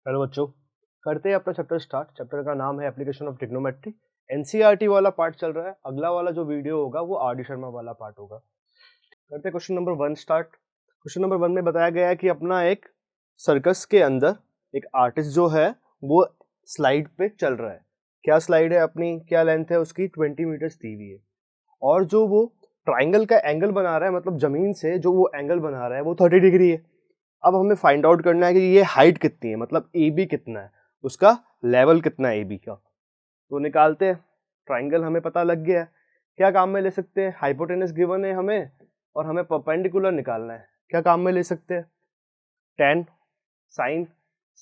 Hello बच्चों, करते हैं अपना चैप्टर स्टार्ट। चैप्टर का नाम है एप्लीकेशन ऑफ ट्रिग्नोमेट्री। एनसीईआरटी वाला पार्ट चल रहा है। अगला वाला जो वीडियो होगा वो आर डी शर्मा वाला पार्ट होगा। करते हैं question number 1 start. Question number 1 में बताया गया है कि अपना एक सर्कस के अंदर एक आर्टिस्ट जो है वो स्लाइड पे चल रहा है। क्या स्लाइड है अपनी, क्या लेंथ है उसकी, 20 मीटर्स दी हुई है। और जो वो ट्राइंगल का एंगल बना रहा है, मतलब जमीन से जो वो एंगल बना रहा है वो 30 डिग्री है। अब हमें फाइंड आउट करना है कि ये हाइट कितनी है, मतलब ए बी कितना है, उसका लेवल कितना है ए बी का। तो निकालते हैं। ट्राइंगल हमें पता लग गया है। क्या काम में ले सकते हैं, हाइपोटेनस गिवन है हमें और हमें परपेंडिकुलर निकालना है। क्या काम में ले सकते हैं, टेन, साइन,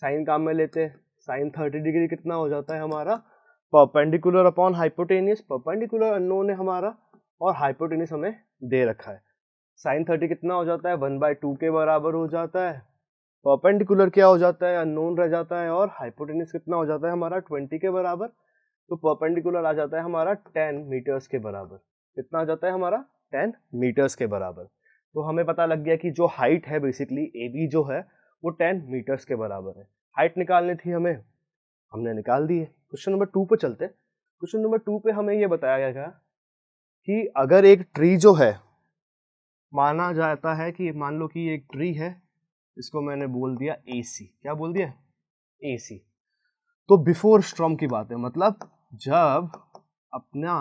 साइन काम में लेते हैं। साइन 30 डिग्री कितना हो जाता है हमारा, perpendicular upon hypotenuse. Perpendicular unknown है हमारा और हाइपोटेनियस हमें दे रखा है। साइन 30 कितना हो जाता है, 1/2 के बराबर हो जाता है। परपेंडिकुलर क्या हो जाता है, अननोन रह जाता है। और हाइपोटेनस कितना हो जाता है हमारा, 20 के बराबर। तो परपेंडिकुलर आ जाता है हमारा 10 मीटर्स के बराबर। कितना आ जाता है हमारा, 10 मीटर्स के बराबर। तो हमें पता लग गया कि जो हाइट है बेसिकली ए बी जो है वो 10 मीटर्स के बराबर है। हाइट निकालनी थी हमें, हमने निकाल दी है। क्वेश्चन नंबर 2 पे चलते। क्वेश्चन नंबर 2 पे हमें ये बताया गया कि अगर एक ट्री जो है, माना जाता है कि मान लो कि एक ट्री है, इसको मैंने बोल दिया AC। क्या बोल दिया, AC। तो बिफोर स्टॉर्म की बात है, मतलब जब अपना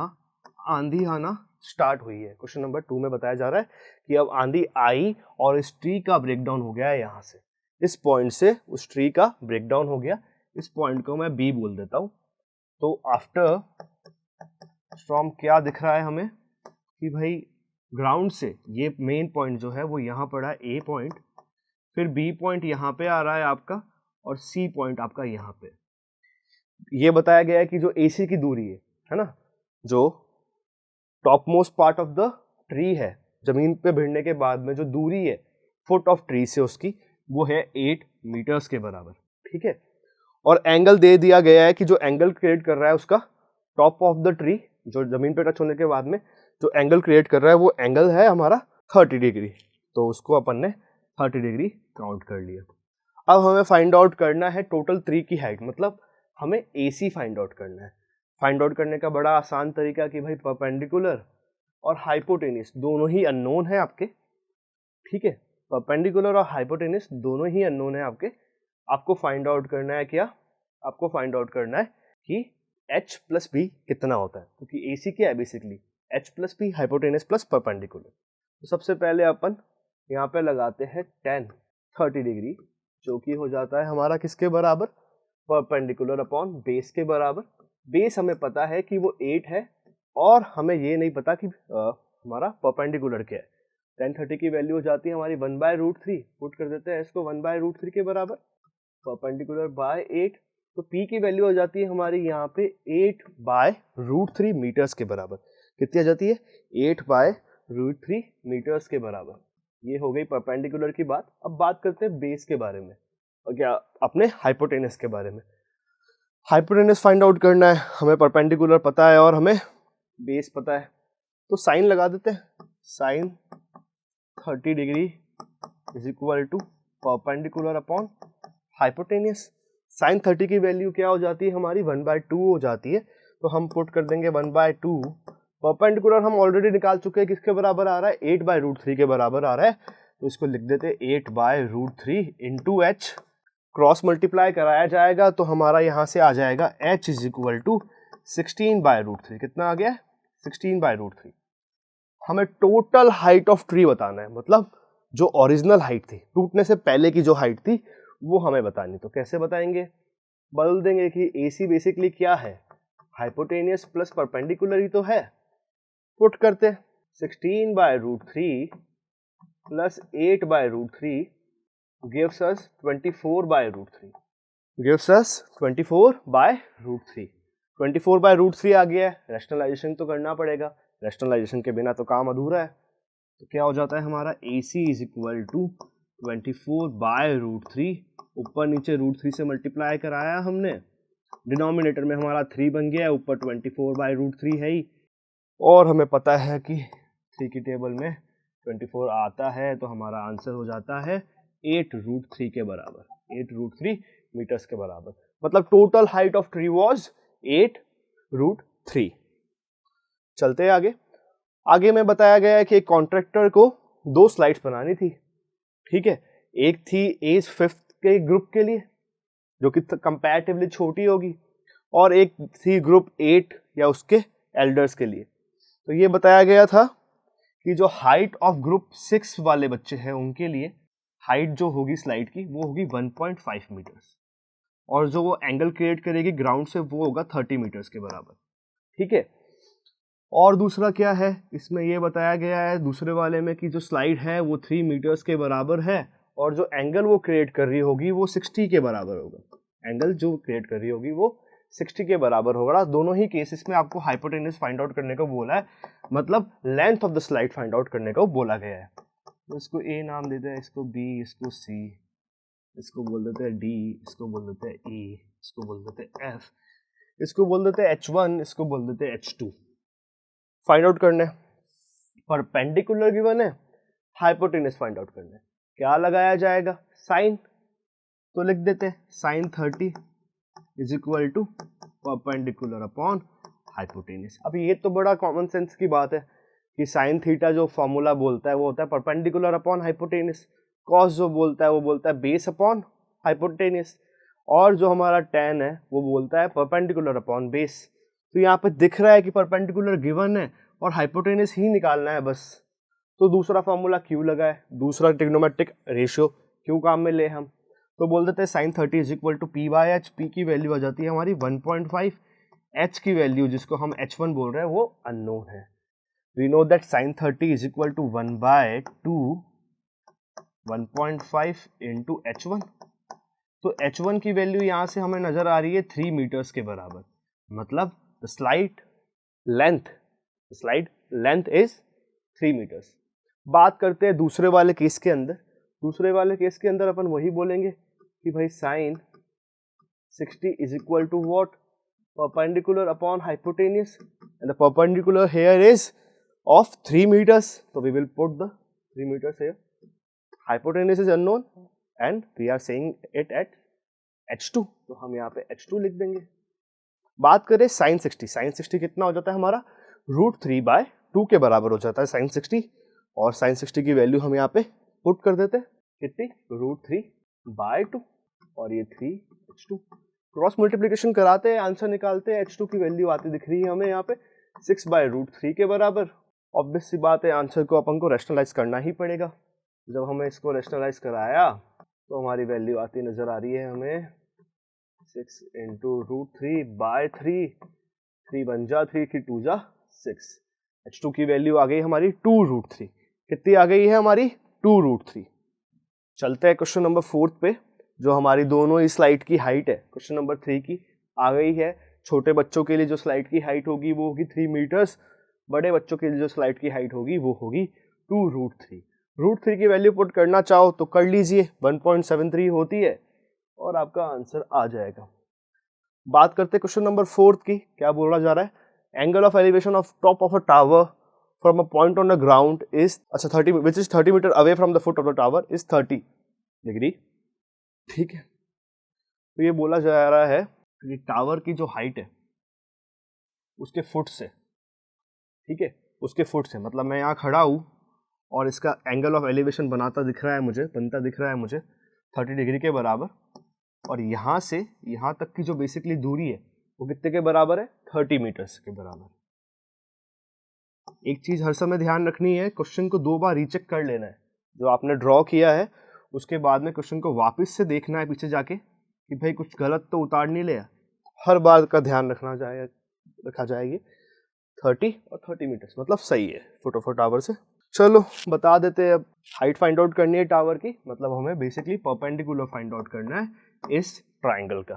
आंधी आना स्टार्ट हुई है। क्वेश्चन नंबर 2 में बताया जा रहा है कि अब आंधी आई और इस ट्री का ब्रेकडाउन हो गया है। यहाँ से इस पॉइंट से उस ट्री का ब्रेकडाउन हो गया। इस पॉइंट को मैं B बोल देता हूँ। तो आफ्टर स्टॉर्म क्या दिख रहा है हमें कि भाई ग्राउंड से ये मेन पॉइंट जो है वो यहाँ पड़ा है A पॉइंट, फिर B पॉइंट यहाँ पे आ रहा है आपका और C पॉइंट आपका यहाँ पे। ये बताया गया है कि जो AC की दूरी है ना, जो top most part of the tree है, जमीन पे भिड़ने के बाद में जो दूरी है फुट ऑफ ट्री से उसकी, वो है 8 मीटर्स के बराबर। ठीक है। और एंगल दे दिया गया है कि जो एंगल क्रिएट कर रहा है उसका टॉप ऑफ द ट्री, जो जमीन पे टच होने के बाद में जो एंगल क्रिएट कर रहा है वो एंगल है हमारा 30 डिग्री। तो उसको अपन ने 30 डिग्री काउंट कर लिया। अब हमें फाइंड आउट करना है टोटल ट्री की हाइट, मतलब हमें AC फाइंड आउट करना है। फाइंड आउट करने का बड़ा आसान तरीका कि भाई परपेंडिकुलर और हाइपोटेनियस दोनों ही अननोन है आपके। ठीक है, परपेंडिकुलर और हाइपोटेनियस दोनों ही अननोन है आपके। आपको फाइंड आउट करना है क्या, आपको फाइंड आउट करना है कि H प्लस B कितना होता है, क्योंकि AC क्या है basically, H plus B hypotenuse plus perpendicular. तो सबसे पहले अपन यहाँ पे लगाते हैं 30 डिग्री, जो कि हो जाता है हमारा किसके बराबर, परपेंडिकुलर अपॉन बेस के बराबर। बेस हमें पता है कि वो 8 है और हमें ये नहीं पता कि हमारा परपेंडिकुलर क्या है। 1030 की वैल्यू हो जाती है हमारी 1/√3। पुट कर देते हैं इसको 1/√3 के बराबर, परपेंडिकुलर बाय 8। तो P की वैल्यू हो जाती है हमारी यहाँ पे 8/√3 मीटर्स के बराबर। कितनी आ जाती है, 8/√3 मीटर्स के बराबर। ये हो गई परपेंडिकुलर की बात। अब बात करते हैं बेस के बारे में और क्या अपने हाइपोटेनस के बारे में। हाइपोटेनस फाइंड आउट करना है, हमें परपेंडिकुलर पता है और हमें बेस पता है। तो साइन लगा देते हैं, sine 30 degree is equal to perpendicular upon hypotenuse. Sine 30 की वैल्यू क्या हो जाती है हमारी, 1/2 हो जाती है। तो हम पुट कर देंगे 1/2। परपेंडिकुलर हम ऑलरेडी निकाल चुके हैं, किसके बराबर आ रहा है, 8/√3 के बराबर आ रहा है। तो इसको लिख देते हैं 8/√3 इंटू H। क्रॉस मल्टीप्लाई कराया जाएगा तो हमारा यहाँ से आ जाएगा H इज इक्वल टू 16/√3। कितना आ गया, 16/√3। हमें टोटल हाइट ऑफ ट्री बताना है, मतलब जो ओरिजिनल हाइट थी, टूटने से पहले की जो हाइट थी वो हमें बतानी। तो कैसे बताएंगे, बोल देंगे कि AC बेसिकली क्या है, हाइपोटेनियस प्लस परपेंडिकुलर ही तो है। पुट करते 16/√3 plus 8/√3 gives us 24/√3, gives us 24/√3। 24/√3 आ गया है। रैशनलाइजेशन तो करना पड़ेगा, रैशनलाइजेशन के बिना तो काम अधूरा है। तो क्या हो जाता है हमारा, AC इज इक्वल टू 24/√3। ऊपर नीचे √3 से मल्टीप्लाई कराया हमने, डिनोमिनेटर में हमारा 3 बन गया है, ऊपर 24/√3 है ही। और हमें पता है कि 3 की टेबल में 24 आता है, तो हमारा आंसर हो जाता है 8√3 के बराबर। 8√3 मीटर्स के बराबर, मतलब total height of tree was 8√3। चलते हैं आगे। आगे में बताया गया है कि एक कॉन्ट्रैक्टर को 2 स्लाइड्स बनानी थी, ठीक है। एक थी एज 5th के ग्रुप के लिए जो कि कंपैरेटिवली छोटी होगी, और एक थी ग्रुप 8 या उसके एल्डर्स के लिए। तो ये बताया गया था कि जो हाइट ऑफ ग्रुप 6 वाले बच्चे हैं उनके लिए हाइट जो होगी स्लाइड की वो होगी 1.5 मीटर्स, और जो वो एंगल क्रिएट करेगी ग्राउंड से वो होगा 30 मीटर्स के बराबर, ठीक है। और दूसरा क्या है, इसमें ये बताया गया है दूसरे वाले में कि जो स्लाइड है वो 3 मीटर्स के बराबर है, और जो एंगल वो क्रिएट कर रही होगी वो 60 के बराबर होगा। एंगल जो क्रिएट कर रही होगी वो 60 के बराबर होगा। दोनों ही केसेस में आपको हाइपोटेन्यूज फाइंड आउट करने को बोला है, मतलब length of the slide find out करने को बोला गया है। तो इसको ए नाम देते हैं, इसको बी, इसको सी, इसको बोल देते हैं डी, इसको बोल देते हैं ई, इसको बोल देते हैं एफ, इसको बोल देते हैं H1, इसको बोल देते हैं H2। फाइंड आउट करने परपेंडिकुलर गिवन है, हाइपोटेन्यूज फाइंड आउट करना है। क्या लगाया जाएगा, साइन, तो लिख देते हैं sine 30 is equal to perpendicular upon hypotenuse. अब ये तो बड़ा कॉमन सेंस की बात है कि साइन थीटा जो फॉर्मूला बोलता है वो होता है परपेंडिकुलर अपॉन हाइपोटेन्यूज, कॉस जो बोलता है वो बोलता है बेस अपॉन हाइपोटेन्यूज, और जो हमारा tan है वो बोलता है परपेंडिकुलर अपॉन बेस। तो यहाँ पे दिख रहा है कि परपेंडिकुलर गिवन है और हाइपोटेन्यूज ही निकालना है बस, तो दूसरा फॉर्मूला क्यू लगाए, दूसरा ट्रिग्नोमेट्रिक रेशियो क्यू काम में ले हम, तो बोल देते हैं sine 30 is equal to P by H. P की वैल्यू आ जाती है हमारी 1.5, एच की वैल्यू जिसको हम H1 बोल रहे हैं वो अननोन है। We know that sine 30 is equal to 1/2 1.5 into H1, तो H1 की वैल्यू यहाँ से हमें नजर आ रही है 3 मीटर्स के बराबर, मतलब the slide length is 3 metres. बात करते हैं दूसरे वाले केस के अंदर। दूसरे वाले केस के अंदर अपन वही बोलेंगे कि भाई sine 60 is equal to what, perpendicular upon hypotenuse, and the perpendicular here is of 3 meters, so we will put the 3 meters here. Hypotenuse is unknown and we are saying it at H2, तो हम यहाँ पे H2 लिख देंगे। बात करें sign 60, sign 60 कितना हो जाता है हमारा √3/2 के बराबर हो जाता है साइन 60, और साइन 60 की वैल्यू हम यहाँ पे पुट कर देते हैं कितनी, √3/2, और ये 3H2। क्रॉस मल्टीप्लिकेशन कराते हैं, आंसर निकालते हैं, H2 की वैल्यू आती दिख रही है हमें यहाँ पे 6/√3 के बराबर। ऑब्वियस सी बात है आंसर को अपन को रैशनलाइज करना ही पड़ेगा। जब हमें इसको रैशनलाइज कराया तो हमारी वैल्यू आती नजर आ रही है हमें 6 इंटू √3/3, 3 1 जा 3 की 2 जा 6। H2 की वैल्यू आ गई हमारी 2√3। कितनी आ गई है हमारी 2√3। चलते हैं क्वेश्चन नंबर 4 पे, जो हमारी दोनों ही स्लाइड की हाइट है। क्वेश्चन नंबर 3 की आ गई है, छोटे बच्चों के लिए जो स्लाइड की हाइट होगी वो होगी 3 मीटर्स, बड़े बच्चों के लिए जो स्लाइड की हाइट होगी वो होगी 2√3। √3 की वैल्यू पुट करना चाहो तो कर लीजिए, 1.73 होती है और आपका आंसर आ जाएगा। बात करते क्वेश्चन नंबर 4 की, क्या बोला जा रहा है, angle of elevation of top of a tower from a point on the ground is, अच्छा 30 which is 30 metre away from the foot of the tower is 30 degree, ठीक है। तो ये बोला जा रहा है कि टावर की जो हाइट है उसके फुट से, ठीक है, उसके फुट से, मतलब मैं यहाँ खड़ा हूँ और इसका एंगल ऑफ एलिवेशन बनता दिख रहा है मुझे 30 डिग्री के बराबर, और यहाँ से यहाँ तक की जो बेसिकली दूरी है वो कितने के बराबर है, 30 मीटर्स के बराबर। एक चीज हर समय ध्यान रखनी है, क्वेश्चन को 2 बार रीचेक कर लेना है। जो आपने ड्रॉ किया है उसके बाद में क्वेश्चन को वापस से देखना है पीछे जाके कि भाई कुछ गलत तो उतार नहीं लिया। हर बात का ध्यान रखा जाएगी। 30 और 30 मीटर्स मतलब सही है फुट ऑफ टावर से। चलो बता देते हैं, अब हाइट फाइंड आउट करनी है टावर की, मतलब हमें बेसिकली परपेंडिकुलर फाइंड आउट करना है इस ट्राइंगल का।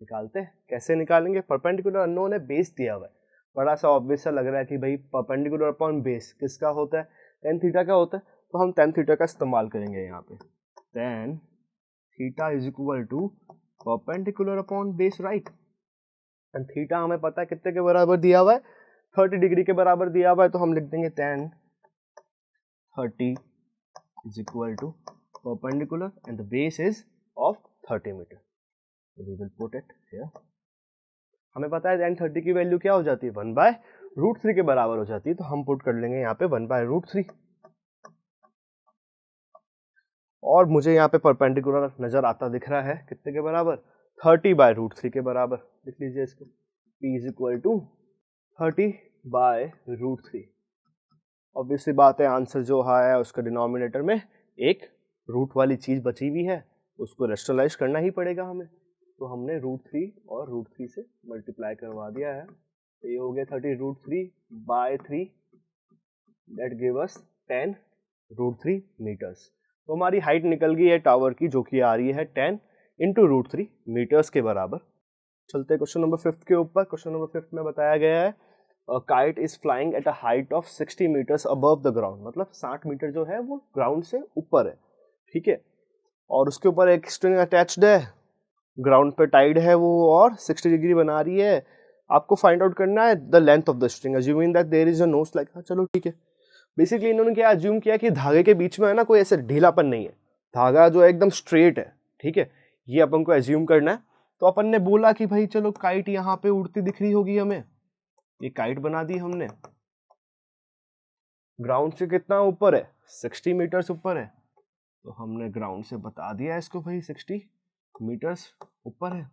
निकालते हैं, कैसे निकालेंगे, परपेंडिकुलर अननोन है, बेस दिया हुआ है, बड़ा सा ऑब्वियस सा लग रहा है कि भाई परपेंडिकुलर अपॉन बेस किसका होता है, tan थीटा का होता है, तो हम tan थीटा का इस्तेमाल करेंगे यहाँ पे। tan theta is equal to perpendicular upon base, right. And theta हमें पता है कितने के बराबर दिया हुआ है, 30 डिग्री के बराबर दिया हुआ है, तो हम लिख देंगे tan 30 is equal to perpendicular and the base is of 30 metre. तो we will put it here. हमें पता है tan 30 की वैल्यू क्या हो जाती है, 1/√3 के बराबर हो जाती है, तो हम पुट कर लेंगे यहाँ पे 1/√3। और मुझे यहाँ पे परपेंडिकुलर नजर आता दिख रहा है कितने के बराबर, 30/√3 के बराबर। लिख लीजिए इसको, P is equal to 30/√3। Obviously बात है, आंसर जो है उसका डिनोमिनेटर में एक रूट वाली चीज बची हुई है, उसको रेशनलाइज करना ही पड़ेगा हमें। तो हमने √3 और √3 से मल्टीप्लाई करवा दिया है, तो ये हो गया 30√3/3, दैट गिव अस 10√3 मीटर्स। तो हमारी हाइट निकल गई है टावर की, जो कि आ रही है 10 × √3 मीटर्स के बराबर। चलते क्वेश्चन नंबर 5 के ऊपर। क्वेश्चन नंबर 5 में बताया गया है kite is flying at a height of 60 metres above the ground, मतलब 60 मीटर जो है वो ग्राउंड से ऊपर है, ठीक है। और उसके ऊपर एक स्ट्रिंग अटैच्ड है, ग्राउंड पे टाइड है वो, और 60 डिग्री बना रही है। आपको फाइंड आउट करना है the length of the string, assuming that there is a nose like, चलो ठीक है। बेसिकली इन्होंने क्या अज्यूम किया कि धागे के बीच में है ना कोई ऐसे ढीलापन नहीं है, धागा जो है एकदम स्ट्रेट है, ठीक है, ये अपन को अज्यूम करना है। तो अपन ने बोला कि भाई चलो काइट यहाँ पे उड़ती दिख रही होगी हमें, ये काइट बना दी हमने, ग्राउंड से कितना ऊपर है, 60 मीटर्स ऊपर है, तो हमने ग्राउंड से बता दिया इसको भाई 60 मीटर्स ऊपर है,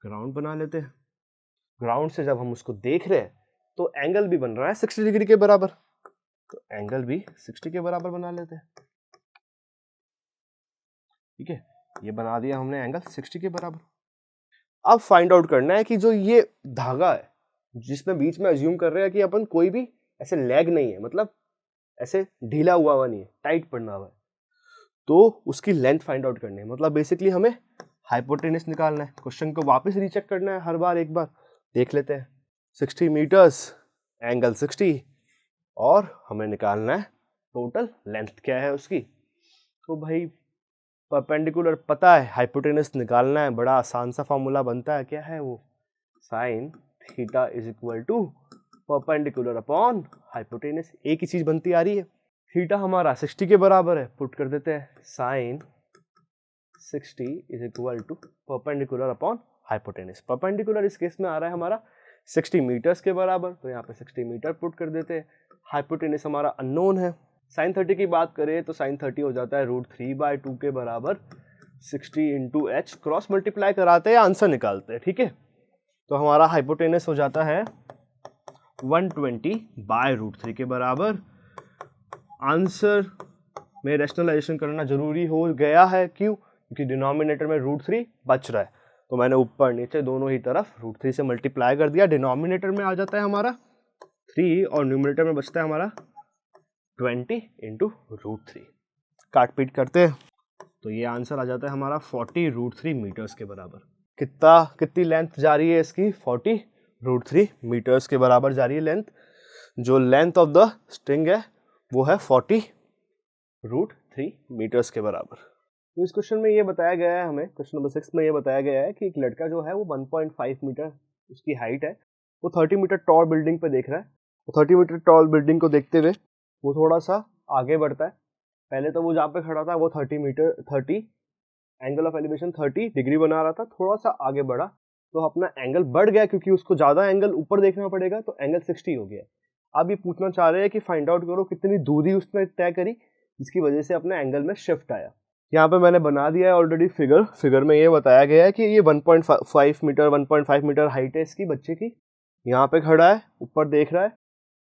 ग्राउंड बना लेते हैं। ग्राउंड से जब हम उसको देख रहे हैं तो एंगल भी बन रहा है 60 डिग्री के बराबर, तो एंगल भी 60 के बराबर बना लेते हैं, ठीक है। ये बना दिया हमने एंगल 60 के बराबर। अब फाइंड आउट करना है कि जो ये धागा है जिसमें बीच में अज्यूम कर रहे हैं कि अपन कोई भी ऐसे लैग नहीं है, मतलब ऐसे ढीला हुआ नहीं है, टाइट पड़ना हुआ है, तो उसकी लेंथ फाइंड आउट करनी है। मतलब बेसिकली हमें हाइपोटेनस निकालना है। क्वेश्चन को वापस रीचेक करना है हर बार, एक बार देख लेते हैं। 60 मीटर्स, एंगल 60, और हमें निकालना है टोटल लेंथ क्या है उसकी। तो भाई परपेंडिकुलर पता है, हाइपोटेनस निकालना है, बड़ा आसान सा फॉर्मूला बनता है, क्या है वो, sine theta is equal to perpendicular upon hypotenuse. एक ही चीज बनती आ रही है। थीटा हमारा 60 के बराबर है, पुट कर देते हैं sine 60 is equal to perpendicular upon hypotenuse. Perpendicular इस केस में आ रहा है हमारा 60 मीटर्स के बराबर, तो यहाँ पे 60 मीटर पुट कर देते हैं। हाइपोटेनस हमारा अननोन है। साइन 30 की बात करें तो साइन 30 हो जाता है √3/2 के बराबर 60 × h, क्रॉस मल्टीप्लाई कराते हैं, आंसर निकालते हैं, ठीक है। तो हमारा हाइपोटेनस हो जाता है 120/√3 के बराबर। आंसर में रेशनलाइजेशन करना जरूरी हो गया है, क्यों, क्योंकि डिनोमिनेटर में √3 बच रहा है, तो मैंने ऊपर नीचे दोनों ही तरफ √3 से मल्टीप्लाई कर दिया। डिनोमिनेटर में आ जाता है हमारा 3 और न्यूमरेटर में बचता है हमारा 20 × √3। काट पीट करते हैं तो ये आंसर आ जाता है हमारा 40√3 मीटर्स के बराबर। कितनी लेंथ जा रही है इसकी, 40√3 मीटर्स के बराबर जा रही है लेंथ। जो लेंथ ऑफ द स्ट्रिंग है वो है 40√3 मीटर्स के बराबर। तो इस क्वेश्चन में ये बताया गया है हमें, क्वेश्चन नंबर 6 में ये बताया गया है कि एक लड़का जो है वो 1.5 मीटर उसकी हाइट है, वो 30 मीटर टॉल बिल्डिंग पे देख रहा है। तो 30 मीटर टॉल बिल्डिंग को देखते हुए वो थोड़ा सा आगे बढ़ता है। पहले तो वो जहाँ पे खड़ा था वो 30 एंगल ऑफ एलिवेशन 30 डिग्री बना रहा था, थोड़ा सा आगे बढ़ा तो अपना एंगल बढ़ गया, क्योंकि उसको ज्यादा एंगल ऊपर देखना पड़ेगा, तो एंगल 60 हो गया। अब ये पूछना चाह रहे हैं कि फाइंड आउट करो कितनी दूरी उसने तय करी जिसकी वजह से अपने एंगल में शिफ्ट आया। यहाँ पे मैंने बना दिया है ऑलरेडी फिगर में ये बताया गया है कि ये 1.5 मीटर हाइट है इसकी, बच्चे की। यहाँ पे खड़ा है, ऊपर देख रहा है,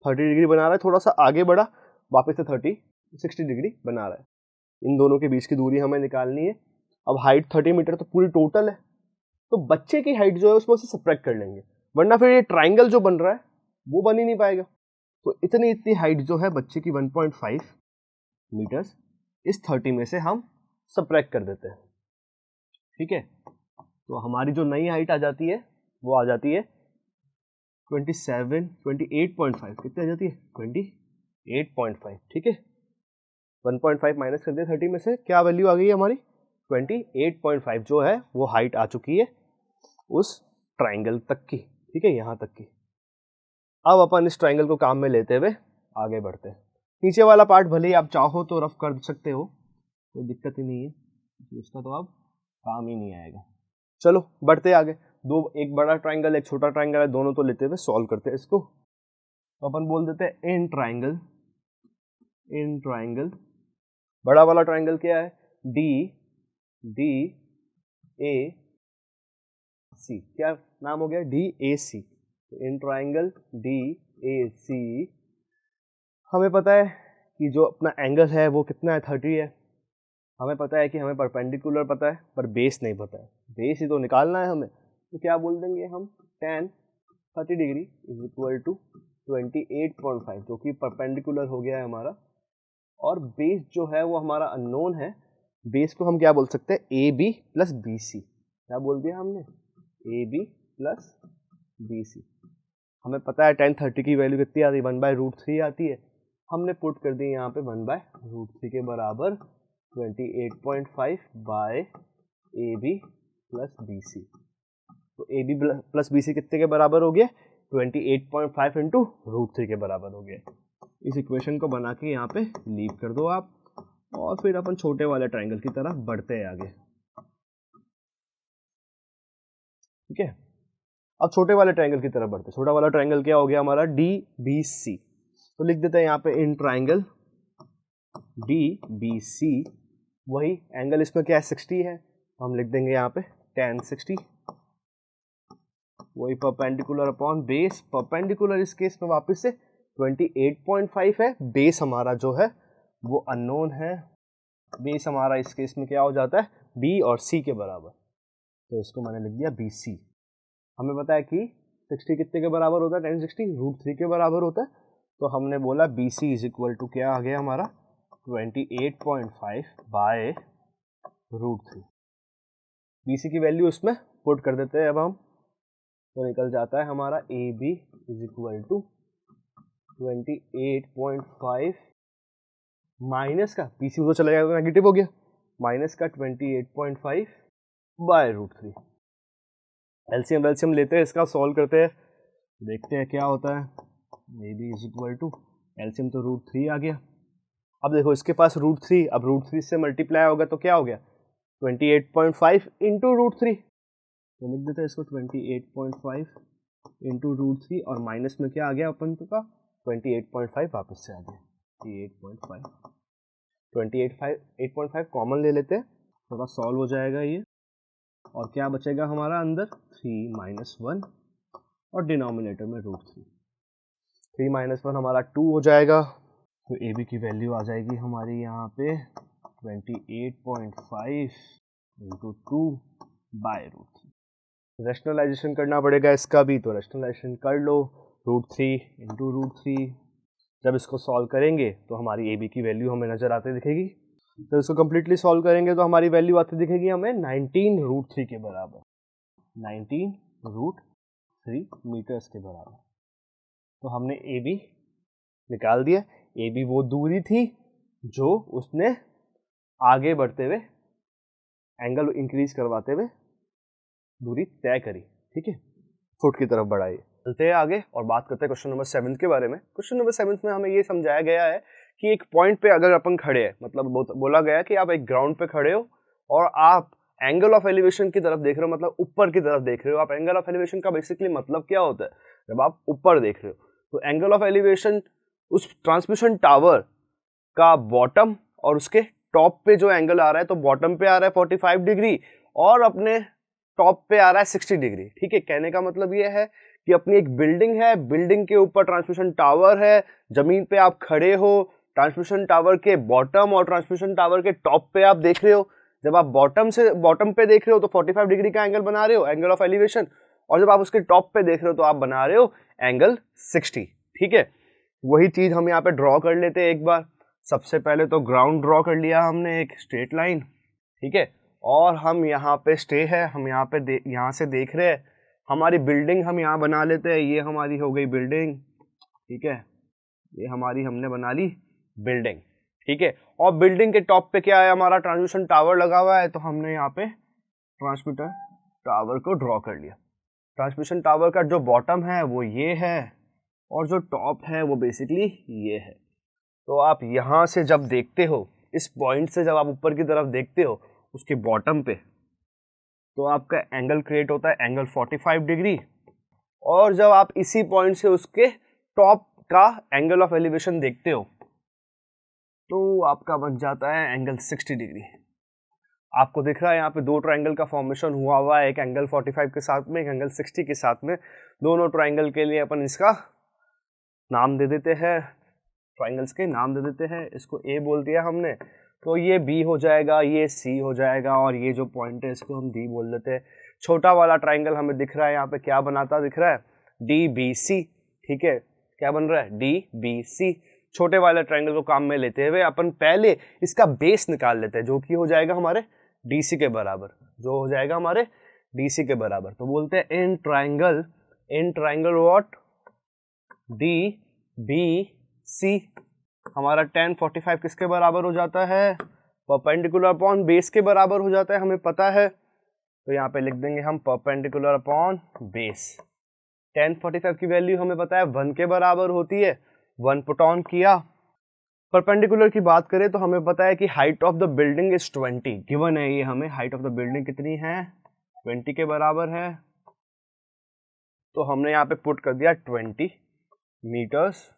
30 डिग्री बना रहा है, थोड़ा सा आगे बढ़ा, वापस से 60 डिग्री बना रहा है। इन दोनों के बीच की दूरी हमें निकालनी है। अब हाइट 30 मीटर तो पूरी टोटल है, तो बच्चे की हाइट जो है उसमें से सब्ट्रैक्ट कर लेंगे, वरना फिर ये ट्राइंगल जो बन रहा है वो बन ही नहीं पाएगा। तो इतनी हाइट जो है बच्चे की 1.5 मीटर्स, इस 30 में से हम सब्ट्रैक्ट कर देते हैं, ठीक है। तो हमारी जो नई हाइट आ जाती है वो आ जाती है 28.5, कितनी आ जाती है 28.5, ठीक है। 1.5 माइनस कर दिया 30 में से, क्या वैल्यू आ गई है हमारी 28.5, जो है वो हाइट आ चुकी है उस ट्राइंगल तक की, ठीक है, यहाँ तक की। अब अपन इस ट्राइंगल को काम में लेते हुए आगे बढ़ते हैं। नीचे वाला पार्ट भले ही आप चाहो तो रफ कर सकते हो, कोई दिक्कत ही नहीं है, उसका तो अब काम ही नहीं आएगा। चलो बढ़ते आगे, एक बड़ा ट्राइंगल एक छोटा ट्राइंगल है, दोनों तो लेते हुए सॉल्व करते हैं इसको। तो अपन बोल देते हैं इन ट्राइंगल बड़ा वाला ट्राइंगल क्या है, डी ए सी, क्या नाम हो गया, डी ए सी। तो इन ट्राइंगल डी ए सी हमें पता है कि जो अपना एंगल है वो कितना है, 30 है। हमें पता है कि हमें परपेंडिकुलर पता है पर बेस नहीं पता है, बेस ही तो निकालना है हमें। तो क्या बोल देंगे हम, tan 30 degree is equal to 28.5, जो कि परपेंडिकुलर हो गया है हमारा। और बेस जो है वो हमारा अननोन है, बेस को हम क्या बोल सकते हैं, A B plus B C. क्या बोल दिया हमने, A B plus B C. हमें पता है tan 30 की वैल्यू कितनी आती है, 1/√3 आती है। हमने पुट कर दी यहाँ पे 1/√3 के बराबर 28.5 by A B plus B C. तो A B plus B C कितने के बराबर हो गया, 28.5 इंटू √3 के बराबर हो गया। इस इक्वेशन को बना के यहाँ पे लीव कर दो आप, और फिर अपन छोटे वाले ट्राइंगल की तरफ बढ़ते हैं आगे। ठीक है, अब छोटे वाले ट्राइंगल की तरफ बढ़ते हैं। छोटा वाला ट्राइंगल क्या हो गया हमारा, डी बी सी। तो लिख देते हैं यहाँ पे in triangle D B C, वही एंगल इसमें क्या है, 60 है, हम लिख देंगे यहाँ पे tan 60। वही परपेंडिकुलर अपॉन बेस, परपेंडिकुलर इस केस में वापस से 28.5 है, बेस हमारा जो है वो अननोन है। बेस हमारा इस केस में क्या हो जाता है, बी और सी के बराबर। तो इसको मैंने लिख दिया बी सी। हमें पता है कि 60 कितने के बराबर होता है, tan 60 √3 के बराबर होता है। तो हमने बोला B C is equal to क्या आ गया हमारा, 28.5 बाय √3। बी सी की वैल्यू उसमें पुट कर देते हैं अब हम, तो निकल जाता है हमारा A B is equal to 28.5 minus का, बी सी तो चला जाएगा, नेगेटिव हो गया, माइनस का 28.5 बाय √3। एलसीएम लेते हैं, इसका सॉल्व करते हैं, देखते हैं क्या होता है। A B is equal to, LCM तो √3 आ गया। अब देखो इसके पास √3, अब √3 से मल्टीप्लाई होगा तो क्या हो गया, 28.5 इंटू √3। तो लिख देते हैं इसको 28.5 इंटू √3, और माइनस में क्या आ गया अपन का, 28.5 वापस से आ गया, 8.5 कॉमन ले लेते हैं, थोड़ा सॉल्व हो जाएगा ये। और क्या बचेगा हमारा अंदर, 3 - 1, और डिनोमिनेटर में √3। 3 - 1 हमारा 2 हो जाएगा। तो ए बी की वैल्यू आ जाएगी हमारी यहाँ पे 28.5 इंटू 2 बाय √3। रैशनलाइजेशन करना पड़ेगा इसका भी, तो रैशनलाइजेशन कर लो, √3 इंटू √3। जब इसको सॉल्व करेंगे तो हमारी ए बी की वैल्यू हमें नज़र आती दिखेगी। तो इसको कम्प्लीटली सॉल्व करेंगे तो हमारी वैल्यू आती दिखेगी हमें 19√3 के बराबर, 19√3 मीटर्स के बराबर। तो हमने ए बी निकाल दिया। ए बी वो दूरी थी जो उसने आगे बढ़ते हुए एंगल इंक्रीज करवाते हुए दूरी तय करी। ठीक है, फुट की तरफ बढ़ाई। चलते हैं आगे और बात करते हैं क्वेश्चन नंबर 7 के बारे में। क्वेश्चन नंबर 7 में हमें ये समझाया गया है कि एक पॉइंट पे अगर अपन खड़े हैं, मतलब बोला गया है कि आप एक ग्राउंड पे खड़े हो और आप एंगल ऑफ एलिवेशन की तरफ देख रहे हो, मतलब ऊपर की तरफ देख रहे हो। आप एंगल ऑफ एलिवेशन का बेसिकली मतलब क्या होता है, जब आप ऊपर देख रहे हो तो एंगल ऑफ एलिवेशन उस ट्रांसमिशन टावर का बॉटम और उसके टॉप पे जो एंगल आ रहा है, तो बॉटम पे आ रहा है 45 डिग्री और अपने टॉप पे आ रहा है 60 डिग्री। ठीक है, कहने का मतलब ये है कि अपनी एक बिल्डिंग है, बिल्डिंग के ऊपर ट्रांसमिशन टावर है, जमीन पे आप खड़े हो, ट्रांसमिशन टावर के बॉटम और ट्रांसमिशन टावर के टॉप पे आप देख रहे हो। जब आप बॉटम पे देख रहे हो तो 45 डिग्री का एंगल बना रहे हो, एंगल ऑफ एलिवेशन, और जब आप उसके टॉप पे देख रहे हो तो आप बना रहे हो एंगल 60। ठीक है, वही चीज हम यहाँ पे ड्रॉ कर लेते हैं एक बार। सबसे पहले तो ग्राउंड ड्रॉ कर लिया हमने, एक स्ट्रेट लाइन। ठीक है, और हम यहाँ पे स्टे है, हम यहाँ पे यहाँ से देख रहे हैं। हमारी बिल्डिंग हम यहाँ बना लेते हैं, ये हमारी हो गई बिल्डिंग। ठीक है, ये हमारी हमने बना ली बिल्डिंग। ठीक है, और बिल्डिंग के टॉप पे क्या है, हमारा ट्रांसमिशन टावर लगा हुआ है, तो हमने यहाँ पे ट्रांसमिटर टावर को ड्रॉ कर लिया। ट्रांसमिशन टावर का जो बॉटम है वो ये है और जो टॉप है वो बेसिकली ये है। तो आप यहाँ से जब देखते हो, इस पॉइंट से जब आप ऊपर की तरफ देखते हो उसके बॉटम पे, तो आपका एंगल क्रिएट होता है एंगल 45 डिग्री, और जब आप इसी पॉइंट से उसके टॉप का एंगल ऑफ एलिवेशन देखते हो तो आपका बन जाता है एंगल 60 डिग्री। आपको दिख रहा है यहाँ पे दो ट्रायंगल का फॉर्मेशन हुआ है, एक एंगल 45 के साथ में, एक एंगल 60 के साथ में। दोनों ट्रायंगल के लिए अपन इसका नाम दे देते हैं, ट्रायंगल्स के नाम दे देते हैं। इसको ए बोल दिया हमने, तो ये बी हो जाएगा, ये सी हो जाएगा, और ये जो पॉइंट है इसको हम डी बोल देते हैं। छोटा वाला ट्रायंगल हमें दिख रहा है यहाँ पे, क्या बनाता दिख रहा है, डी बी सी। ठीक है, क्या बन रहा है, डी बी सी। छोटे वाले ट्रायंगल को काम में लेते हुए अपन पहले इसका बेस निकाल लेते हैं, जो कि हो जाएगा हमारे डी सी के बराबर, जो हो जाएगा हमारे डी सी के बराबर। तो बोलते हैं in triangle what, D B C हमारा tan 45 किसके बराबर हो जाता है, परपेंडिकुलर अपॉन बेस के बराबर हो जाता है, हमें पता है। तो यहाँ पे लिख देंगे हम परपेंडिकुलर अपॉन बेस। tan 45 की वैल्यू हमें पता है 1 के बराबर होती है, 1 पुट ऑन किया। परपेंडिकुलर की बात करें तो हमें पता है कि height of the building is 20, given है ये हमें, हाइट ऑफ द बिल्डिंग कितनी है, 20 के बराबर है। तो हमने यहाँ पे पुट कर दिया 20 मीटर्स।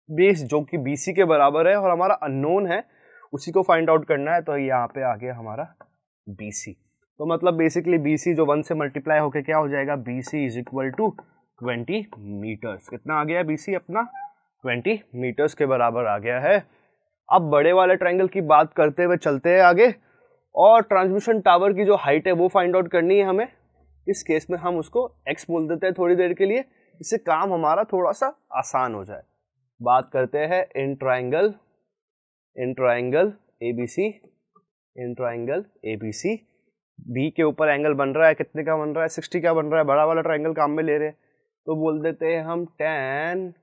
बेस जो कि BC के बराबर है और हमारा अननोन है, उसी को फाइंड आउट करना है। तो यहाँ पे आ गया हमारा BC। तो मतलब बेसिकली BC जो 1 से मल्टीप्लाई होके क्या हो जाएगा, BC is equal to 20 metres. कितना आ गया BC अपना, 20 मीटर्स के बराबर आ गया है। अब बड़े वाले ट्रायंगल की बात करते हुए चलते हैं आगे, और ट्रांसमिशन टावर की जो हाइट है वो फाइंड आउट करनी है हमें। इस केस में हम उसको x बोल देते हैं थोड़ी देर के लिए, इससे काम हमारा थोड़ा सा आसान हो जाए। बात करते हैं इन ट्रायंगल ABC, बी के ऊपर एंगल बन रहा है, कितने का बन रहा है, 60 का बन रहा है। बड़ा वाला ट्रायंगल काम में ले रहे हैं, तो बोल देते हैं हम tan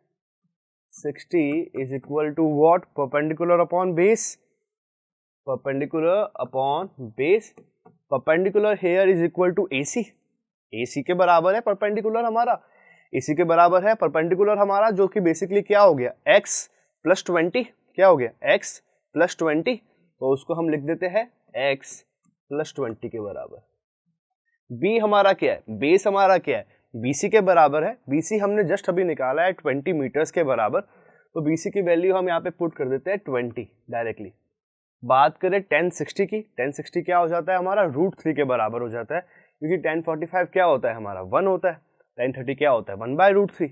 60 is equal to what, perpendicular upon base, perpendicular here is equal to AC के बराबर है परपेंडिकुलर हमारा, AC के बराबर है परपेंडिकुलर हमारा, जो कि बेसिकली क्या हो गया, x प्लस 20, क्या हो गया, x प्लस 20। तो उसको हम लिख देते हैं x प्लस 20 के बराबर। b हमारा क्या है, बेस हमारा क्या है, BC के बराबर है। BC हमने जस्ट अभी निकाला है 20 मीटर्स के बराबर, तो BC की वैल्यू हम यहाँ पे पुट कर देते हैं 20 डायरेक्टली। बात करें tan 60 की, tan 60 क्या हो जाता है हमारा, √3 के बराबर हो जाता है, क्योंकि tan 45 क्या होता है हमारा, 1 होता है। tan 30 क्या होता है, 1/√3।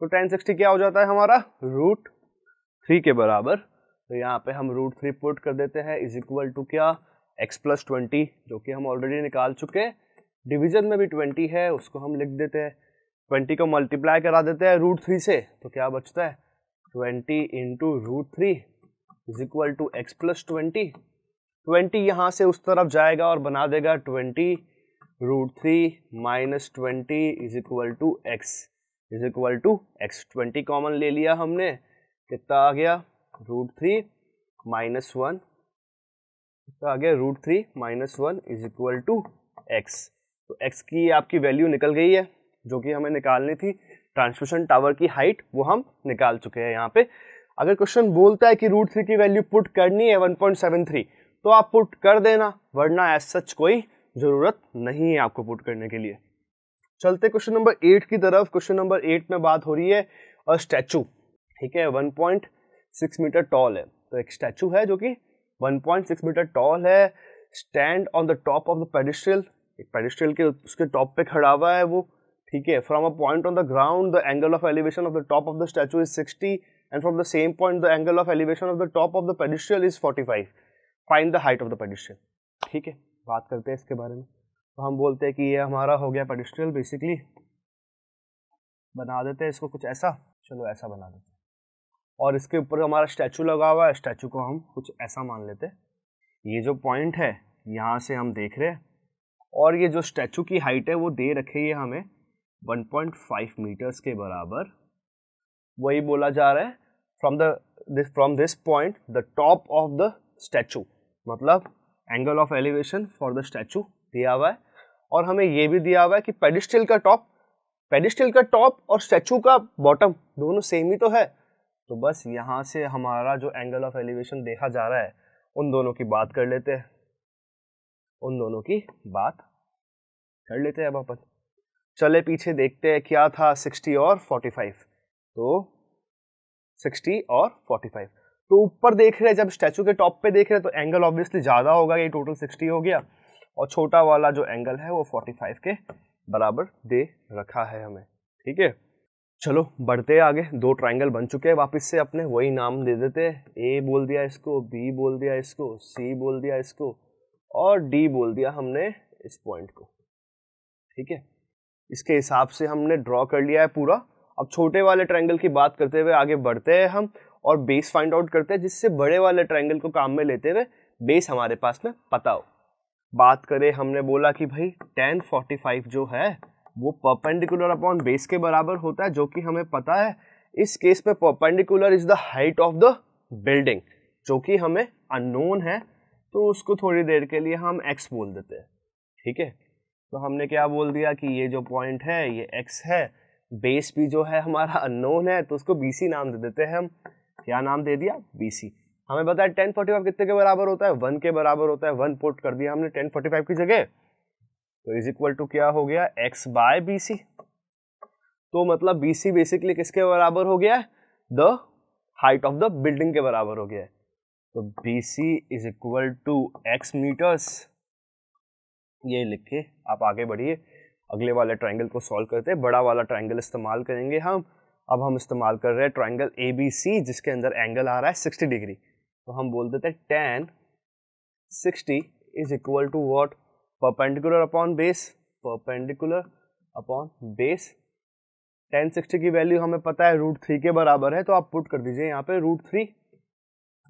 तो tan 60 क्या हो जाता है हमारा, √3 के बराबर। तो यहाँ पे हम √3 पुट कर देते हैं, इज इक्वल टू क्या, x प्लस 20, जो कि हम ऑलरेडी निकाल चुके हैं। डिवीजन में भी 20 है, उसको हम लिख देते हैं, 20 को मल्टीप्लाई करा देते हैं √3 से, तो क्या बचता है, 20 into √3 is equal to x plus 20। 20 यहाँ से उस तरफ जाएगा और बना देगा 20 √3 minus 20 is equal to x। 20 common ले लिया हमने, कितना आ गया, √3 माइनस 1, कितना आ गया, √3 minus 1 is equal to x। तो x की आपकी वैल्यू निकल गई है, जो कि हमें निकालनी थी। ट्रांसमिशन टावर की हाइट वो हम निकाल चुके हैं यहाँ पे। अगर क्वेश्चन बोलता है कि √3 की वैल्यू पुट करनी है 1.73, तो आप पुट कर देना, वरना एज सच कोई जरूरत नहीं है आपको पुट करने के लिए। चलते क्वेश्चन नंबर 8 की तरफ। क्वेश्चन नंबर 8 में बात हो रही है और स्टैचू, ठीक है, 1.6 मीटर टॉल है। तो एक स्टैचू है जो कि 1.6 मीटर टॉल है, stand on the top of the pedestal, एक पेडिस्ट्रियल के उसके टॉप पे खड़ा हुआ है वो, ठीक है। From a point on the ground the angle of elevation of the top of the statue is 60 and from the same point the angle of elevation of the top of the pedestal is 45, find the height of the pedestal. ठीक है, बात करते हैं इसके बारे में। तो हम बोलते हैं कि ये हमारा हो गया पेडिस्ट्रियल, बेसिकली बना देते हैं इसको कुछ ऐसा, चलो ऐसा बना देते हैं, और इसके ऊपर हमारा स्टैचू लगा हुआ है, स्टैचू को हम कुछ ऐसा मान लेते हैं। ये जो पॉइंट है यहाँ से हम देख रहे हैं, और ये जो स्टैचू की हाइट है वो दे रखी है हमें 1.5 मीटर्स के बराबर। वही बोला जा रहा है from this point the top of the statue, मतलब angle of elevation for the statue दिया हुआ है, और हमें ये भी दिया हुआ है कि पेडिस्ट्रियल का टॉप और स्टैचू का बॉटम दोनों सेम ही तो है। तो बस यहाँ से हमारा जो एंगल ऑफ एलिवेशन देखा जा रहा है, उन दोनों की बात कर लेते हैं, कर लेते हैं अब अपन। चले पीछे देखते हैं क्या था 60 और 45। तो 60 और 45, तो ऊपर देख रहे हैं, जब स्टैचू के टॉप पे देख रहे हैं तो एंगल ऑब्वियसली ज़्यादा होगा, ये टोटल 60 हो गया, और छोटा वाला जो एंगल है वो 45 के बराबर दे रखा है हमें। ठीक है, चलो बढ़ते हैं आगे। दो ट्राइंगल बन चुके हैं, वापस से अपने वही नाम दे देते हैं। ए बोल दिया इसको, बी बोल दिया इसको, सी बोल दिया इसको, और डी बोल दिया हमने इस पॉइंट को। ठीक है, इसके हिसाब से हमने ड्रॉ कर लिया है पूरा। अब छोटे वाले ट्रायंगल की बात करते हुए आगे बढ़ते हैं हम, और बेस फाइंड आउट करते हैं, जिससे बड़े वाले ट्रायंगल को काम में लेते हुए बेस हमारे पास में पता हो। बात करें, हमने बोला कि भाई tan 45 जो है वो परपेंडिकुलर अपॉन बेस के बराबर होता है, जो कि हमें पता है। इस केस में perpendicular is the height of the building, जो कि हमें अननोन है, तो उसको थोड़ी देर के लिए हम x बोल देते हैं। ठीक है, तो हमने क्या बोल दिया कि ये जो पॉइंट है ये x है, बेस भी जो है हमारा अननोन है, तो उसको BC नाम दे देते हैं हम। क्या नाम दे दिया? BC। हमें पता है tan 45 कितने के बराबर होता है? 1 के बराबर होता है। 1 पुट कर दिया हमने tan 45 की जगह, तो इज इक्वल टू क्या हो गया? x by BC। तो मतलब BC बेसिकली किसके बराबर हो गया? The height of the building के बराबर हो गया है। तो BC is equal to x metres, ये लिख के आप आगे बढ़िए। अगले वाले ट्रायंगल को सॉल्व करते हैं। बड़ा वाला ट्रायंगल इस्तेमाल करेंगे हम। अब हम इस्तेमाल कर रहे हैं ट्रायंगल ABC, जिसके अंदर एंगल आ रहा है 60 डिग्री। तो हम बोल देते हैं tan 60 is equal to what? Perpendicular upon base, perpendicular upon base. tan 60 की वैल्यू हमें पता है √3 के बराबर है, तो आप पुट कर दीजिए यहाँ पे √3।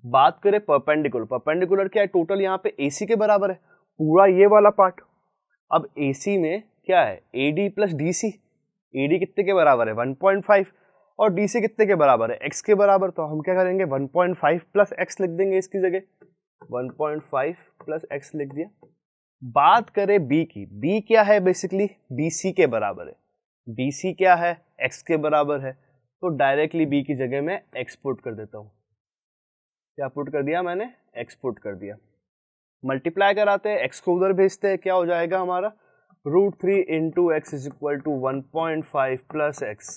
बात करें परपेंडिकुलर, परपेंडिकुलर क्या है? टोटल यहाँ पे AC के बराबर है, पूरा ये वाला पार्ट। अब AC में क्या है? AD plus DC। AD कितने के बराबर है? 1.5, और DC कितने के बराबर है? x के बराबर। तो हम क्या करेंगे? 1.5 प्लस x लिख देंगे इसकी जगह, 1.5 प्लस x लिख दिया। बात करें B की, B क्या है? बेसिकली BC के बराबर है। BC क्या है? x के बराबर है, तो डायरेक्टली B की जगह में x पुट कर देता हूँ। क्या पुट कर दिया मैंने? x पुट कर दिया। मल्टीप्लाई कराते हैं, x को उधर भेजते हैं, क्या हो जाएगा हमारा? √3 into x is equal to 1.5 plus x.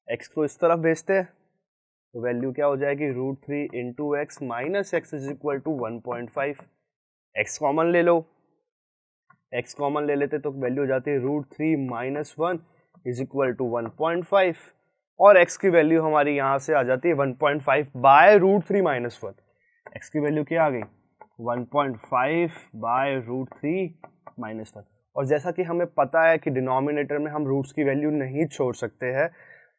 X को इस तरफ भेजते हैं, तो वैल्यू क्या हो जाएगी? √3 into x minus x is equal to 1.5। X common ले लो, एक्स कॉमन ले लेते तो वैल्यू हो जाती है √3 माइनस 1 इज इक्वल टू 1.5, और x की वैल्यू हमारी यहाँ से आ जाती है 1.5 बाय √3 माइनस 1। एक्स की वैल्यू क्या आ गई? 1.5 बाय √3 माइनस 1। और जैसा कि हमें पता है कि डिनोमिनेटर में हम रूट्स की वैल्यू नहीं छोड़ सकते हैं,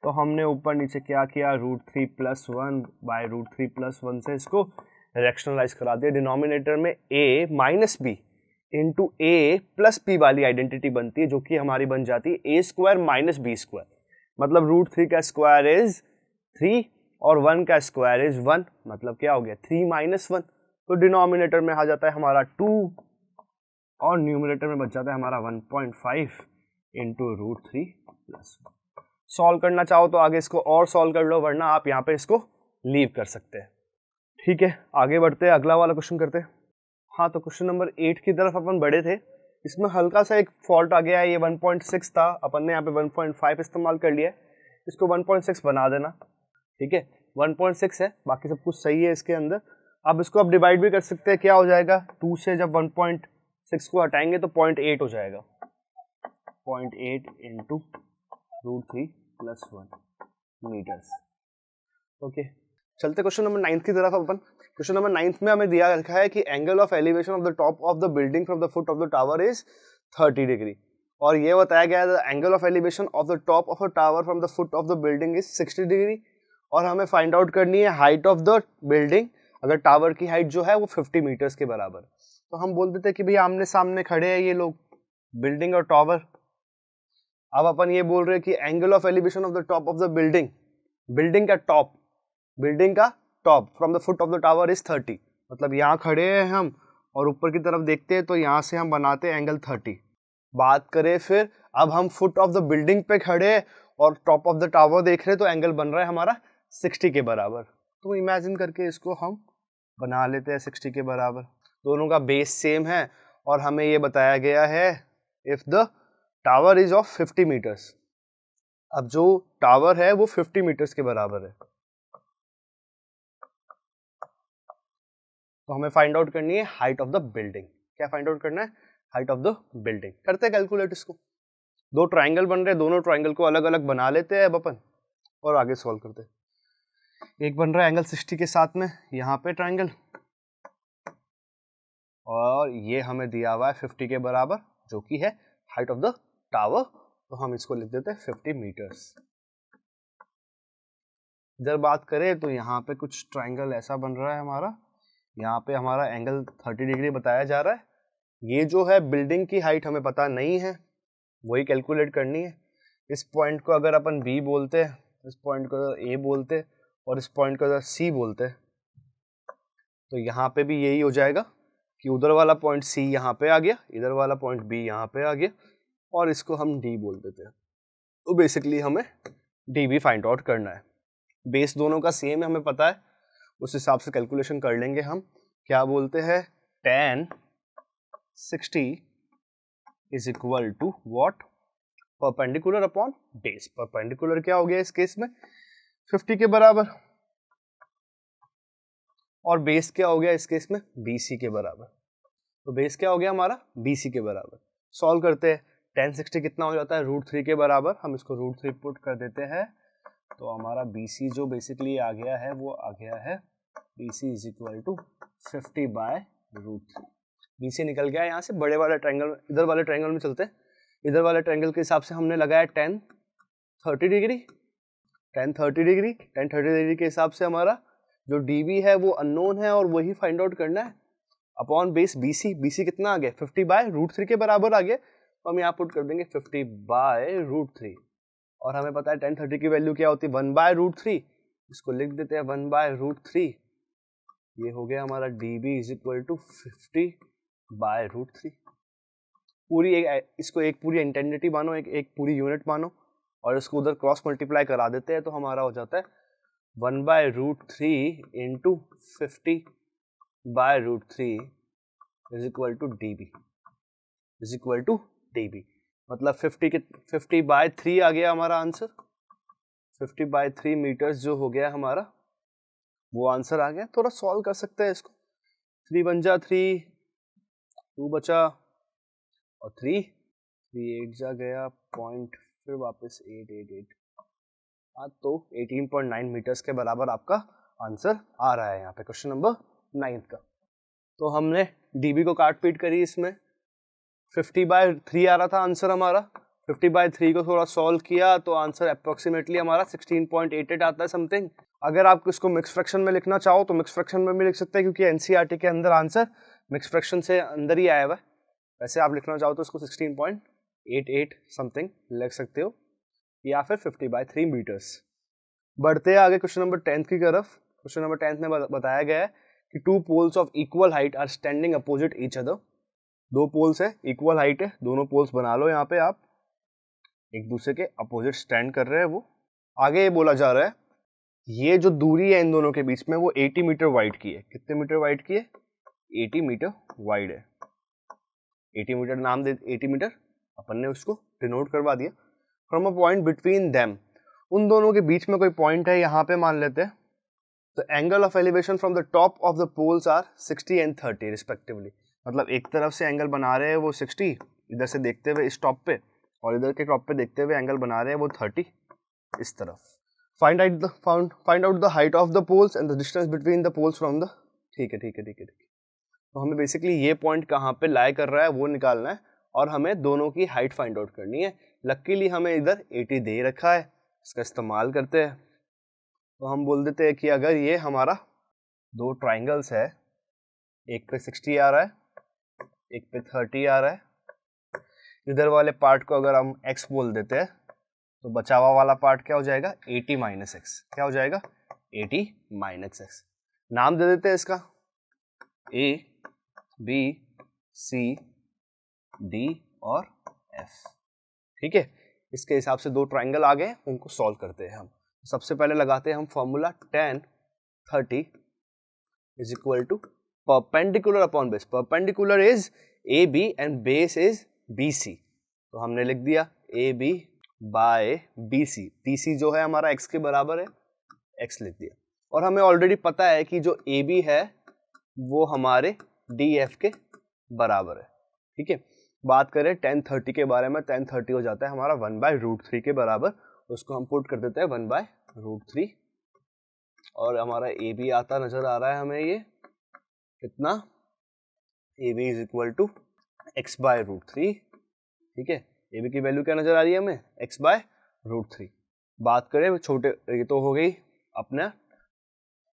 तो हमने ऊपर नीचे क्या किया? √3 प्लस 1 बाय √3 प्लस 1 से इसको रैशनलाइज करा दिया। डिनोमिनेटर में a minus B into A plus B वाली आइडेंटिटी बनती है, जो कि हमारी बन जाती है a square minus B square. मतलब √3 का स्क्वायर इज 3 और 1 का स्क्वायर इज 1, मतलब क्या हो गया? 3 माइनस 1। तो डिनोमिनेटर में आ जाता है हमारा 2, और न्यूमरेटर में बच जाता है हमारा 1.5 इंटू √3 प्लस 1। सॉल्व करना चाहो तो आगे इसको और सॉल्व कर लो, वरना आप यहाँ पे इसको लीव कर सकते हैं। ठीक है, आगे बढ़ते हैं, अगला वाला क्वेश्चन करते हैं। हाँ, तो क्वेश्चन नंबर 8 की तरफ अपन बढ़े थे। इसमें हल्का सा एक फॉल्ट आ गया है, ये 1.6 था, अपन ने यहाँ पे 1.5 इस्तेमाल कर लिया है। इसको 1.6 बना देना। ठीक है, 1.6 है, बाकी सब कुछ सही है इसके अंदर। अब इसको आप डिवाइड भी कर सकते हैं, क्या हो जाएगा? 2 से जब 1.6 को हटाएंगे तो 0.8 हो जाएगा। 0.8 इंटू √3 प्लस 1 मीटर्स। ओके, चलते क्वेश्चन नंबर 9 की तरफ। अपन क्वेश्चन नंबर 9 में हमें दिया रखा है कि angle of elevation of the top of the building from the foot of the tower is 30 degree, और ये बताया गया है the angle of elevation of the top of a tower from the foot of the building is 60 degree, और हमें find out करनी है height of the building, अगर टावर की हाइट जो है वो 50 मीटर्स के बराबर। तो हम बोल देते हैं कि भैया आमने सामने खड़े हैं ये लोग, बिल्डिंग और टावर। अब अपन ये बोल रहे हैं कि angle of elevation of the top of the building, building का टॉप, बिल्डिंग का top from the foot of the tower is 30। मतलब यहाँ खड़े हैं हम और ऊपर की तरफ देखते हैं, तो यहाँ से हम बनाते हैं एंगल 30। बात करें फिर, अब हम फुट ऑफ द बिल्डिंग पे खड़े हैं और टॉप ऑफ द टावर देख रहे हैं, तो एंगल बन रहा है हमारा 60 के बराबर। तो इमेजिन करके इसको हम बना लेते हैं 60 के बराबर। दोनों का बेस सेम है, और हमें ये बताया गया है if the tower is of 50 metres. अब जो टावर है वो 50 मीटर्स के बराबर है, तो हमें फाइंड आउट करनी है हाइट ऑफ द बिल्डिंग। क्या फाइंड आउट करना है? Height of the building. करते हैं कैलकुलेट इसको। दो ट्राइंगल बन रहे हैं, दोनों ट्राइंगल को अलग अलग बना लेते हैं अब अपन और आगे सॉल्व करते हैं। एक बन रहा है एंगल 60 के साथ में यहाँ पे ट्राइंगल, और ये हमें दिया हुआ है 50 के बराबर जो कि है हाइट ऑफ द टावर, तो हम इसको लिख देते हैं 50 मीटर्स। इधर बात करें तो यहाँ पे कुछ ट्राइंगल ऐसा बन रहा है हमारा, यहाँ पे हमारा एंगल 30 डिग्री बताया जा रहा है। ये जो है बिल्डिंग की हाइट हमें पता नहीं है, वही कैलकुलेट करनी है। इस पॉइंट को अगर अपन बी बोलते हैं, इस पॉइंट को अगर ए बोलते हैं और इस पॉइंट को अगर सी बोलते हैं, तो यहाँ पे भी यही हो जाएगा कि उधर वाला पॉइंट सी यहाँ पे आ गया, इधर वाला पॉइंट बी यहाँ पे आ गया, और इसको हम डी बोल देते हैं। तो बेसिकली हमें डी भी फाइंड आउट करना है। बेस दोनों का सेम है, हमें पता है, उस हिसाब से कैलकुलेशन कर लेंगे हम। क्या बोलते हैं? tan 60 is equal to what? Perpendicular upon base. Perpendicular क्या हो गया इस केस में? 50 के बराबर, और बेस क्या हो गया इस केस में? BC के बराबर। तो बेस क्या हो गया हमारा? BC के बराबर। सॉल्व करते हैं। tan 60 कितना हो जाता है? √3 के बराबर। हम इसको √3 पुट कर देते हैं, तो हमारा BC जो बेसिकली आ गया है वो आ गया है BC is equal to 50/√3। BC निकल गया यहाँ से। बड़े वाले ट्रायंगल, इधर वाले ट्रायंगल में चलते हैं। इधर वाले ट्रायंगल के हिसाब से हमने लगाया tan 30 degree. tan 30 degree, tan 30 degree के हिसाब से हमारा जो DB है वो अननोन है और वही फाइंड आउट करना है। अपॉन बेस BC, BC कितना आ गया? 50/√3 के बराबर आ गया, तो हम यहाँ पुट कर देंगे 50/√3। और हमें पता है tan 30 की वैल्यू क्या होती है? 1/√3। इसको लिख देते हैं 1/√3। ये हो गया हमारा DB इज इक्वल टू 50/√3। पूरी इसको एक पूरी इंटेंसिटी मानो, एक पूरी यूनिट मानो, और इसको उधर क्रॉस मल्टीप्लाई करा देते हैं, तो हमारा हो जाता है 1/√3 इंटू 50/√3 is equal to DB is equal to DB। मतलब 50/3 आ गया हमारा आंसर। 50/3 मीटर्स जो हो गया हमारा वो आंसर आ गया। थोड़ा सॉल्व कर सकते हैं इसको। 3 बन जा 3, 2 बचा और 3 8 जा गया पॉइंट, फिर वापस 8 हाँ, तो 18.9 मीटर्स के बराबर आपका आंसर आ रहा है यहाँ पे क्वेश्चन नंबर 9 का। तो हमने DB को काट पीट करी, इसमें 50/3 आ रहा था आंसर हमारा। 50/3 को थोड़ा सॉल्व किया तो आंसर अप्रोक्सीमेटली हमारा 16.88 आता है समथिंग। अगर आप इसको मिक्स फ्रैक्शन में लिखना चाहो तो मिक्स फ्रैक्शन में भी लिख सकते हैं, क्योंकि NCERT के अंदर आंसर मिक्स फ्रैक्शन से अंदर ही आया हुआ है। वैसे आप लिखना चाहो तो इसको 16.88 समथिंग लिख सकते हो, या फिर 50/3 मीटर्स। बढ़ते हैं आगे क्वेश्चन नंबर 10 की तरफ। क्वेश्चन नंबर 10 में बताया गया है कि 2 poles of equal height are standing opposite each other. 2 poles है, इक्वल हाइट है, दोनों पोल्स बना लो यहाँ पे आप, एक दूसरे के अपोजिट स्टैंड कर रहे हैं वो। आगे ये बोला जा रहा है ये जो दूरी है इन दोनों के बीच में वो 80 मीटर वाइड की है। कितने मीटर वाइड की है? 80 मीटर वाइड है। 80 मीटर नाम दे, 80 मीटर अपन ने उसको डिनोट करवा दिया। From a point between them, उन दोनों के बीच में कोई पॉइंट है यहाँ पे मान लेते हैं। तो angle of elevation from the top of the poles are 60 and 30 respectively. मतलब एक तरफ से एंगल बना रहे हैं वो 60 इधर से देखते हुए इस टॉप पे, और इधर के टॉप पे देखते हुए एंगल बना रहे हैं वो 30 इस तरफ। Find out the height of the poles and the distance between the poles from the, ठीक है। तो हमें बेसिकली ये पॉइंट कहाँ पे लाई कर रहा है वो निकालना है, और हमें दोनों की हाइट फाइंड आउट करनी है। लकीली हमें इधर 80 दे रखा है, इसका इस्तेमाल करते हैं। तो हम बोल देते हैं कि अगर ये हमारा 2 ट्राइंगल्स है, एक पे 60 आ रहा है, एक पे 30 आ रहा है, इधर वाले पार्ट को अगर हम x बोल देते हैं तो बचा हुआ वाला पार्ट क्या हो जाएगा? 80 - x। क्या हो जाएगा? 80 - x। नाम दे देते हैं इसका A, B, C, D और F। ठीक है, इसके हिसाब से 2 ट्राइंगल आ गए, उनको सॉल्व करते हैं हम। सबसे पहले लगाते हैं हम formula tan 30 is equal to perpendicular upon base. Perpendicular is AB and base is BC। तो हमने लिख दिया A B by B C, B C जो है हमारा x के बराबर है, x लिख दिया। और हमें ऑलरेडी पता है कि जो ए बी है वो हमारे डी एफ के बराबर है, ठीक है। बात करें tan 30 के बारे में, tan 30 हो जाता है हमारा 1/√3 के बराबर, उसको हम पुट कर देते हैं 1/√3 और हमारा ए बी आता नजर आ रहा है हमें ये कितना, A B is equal to x/√3, ठीक है। ए बी की वैल्यू क्या नजर आ रही है हमें, x/√3। बात करें छोटे, ये तो हो गई अपना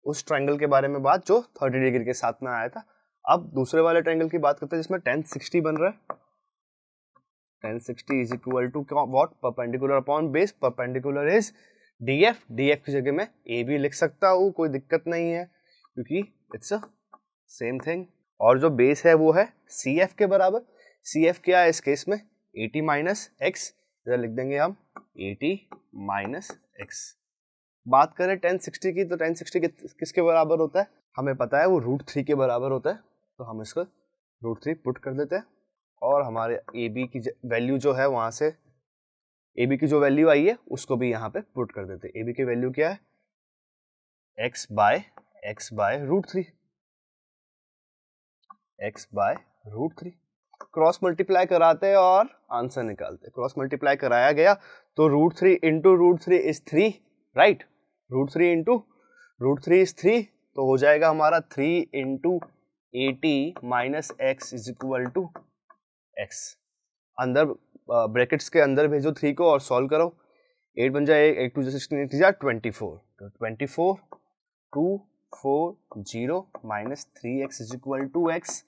उस ट्रायंगल के बारे में बात जो 30 डिग्री के साथ में आया था। अब दूसरे वाले ट्रायंगल की बात करते हैं जिसमें tan 60 बन रहा है। tan 60 is equal to what, perpendicular upon base, perpendicular is df, df की जगह मैं ए बी लिख सकता हूँ, कोई दिक्कत नहीं है क्योंकि इट्स अ सेम थिंग। और जो बेस है वो है CF के बराबर। CF क्या है इस केस में, 80 माइनस एक्स, इधर लिख देंगे हम 80 माइनस एक्स। बात करें tan 60 की, तो tan 60 किसके बराबर होता है, हमें पता है वो √3 के बराबर होता है, तो हम इसको √3 पुट कर देते हैं और हमारे ए बी की वैल्यू जो है वहां से, ए बी की जो वैल्यू आई है उसको भी यहाँ पे पुट कर देते हैं। ए बी की वैल्यू क्या है, x/√3, x/√3। क्रॉस मल्टीप्लाई कराते हैं और आंसर निकालते हैं। क्रॉस मल्टीप्लाई कराया गया तो √3 into √3 is 3, right. √3 into √3 is 3, तो हो जाएगा हमारा 3 into 80 minus x is equal to x. अंदर ब्रैकेट्स के अंदर भेजो 3 को और सॉल्व करो। 8 बन जाए 8 2 16 8 जा 24, तो 24 240 minus 3x is equal to x,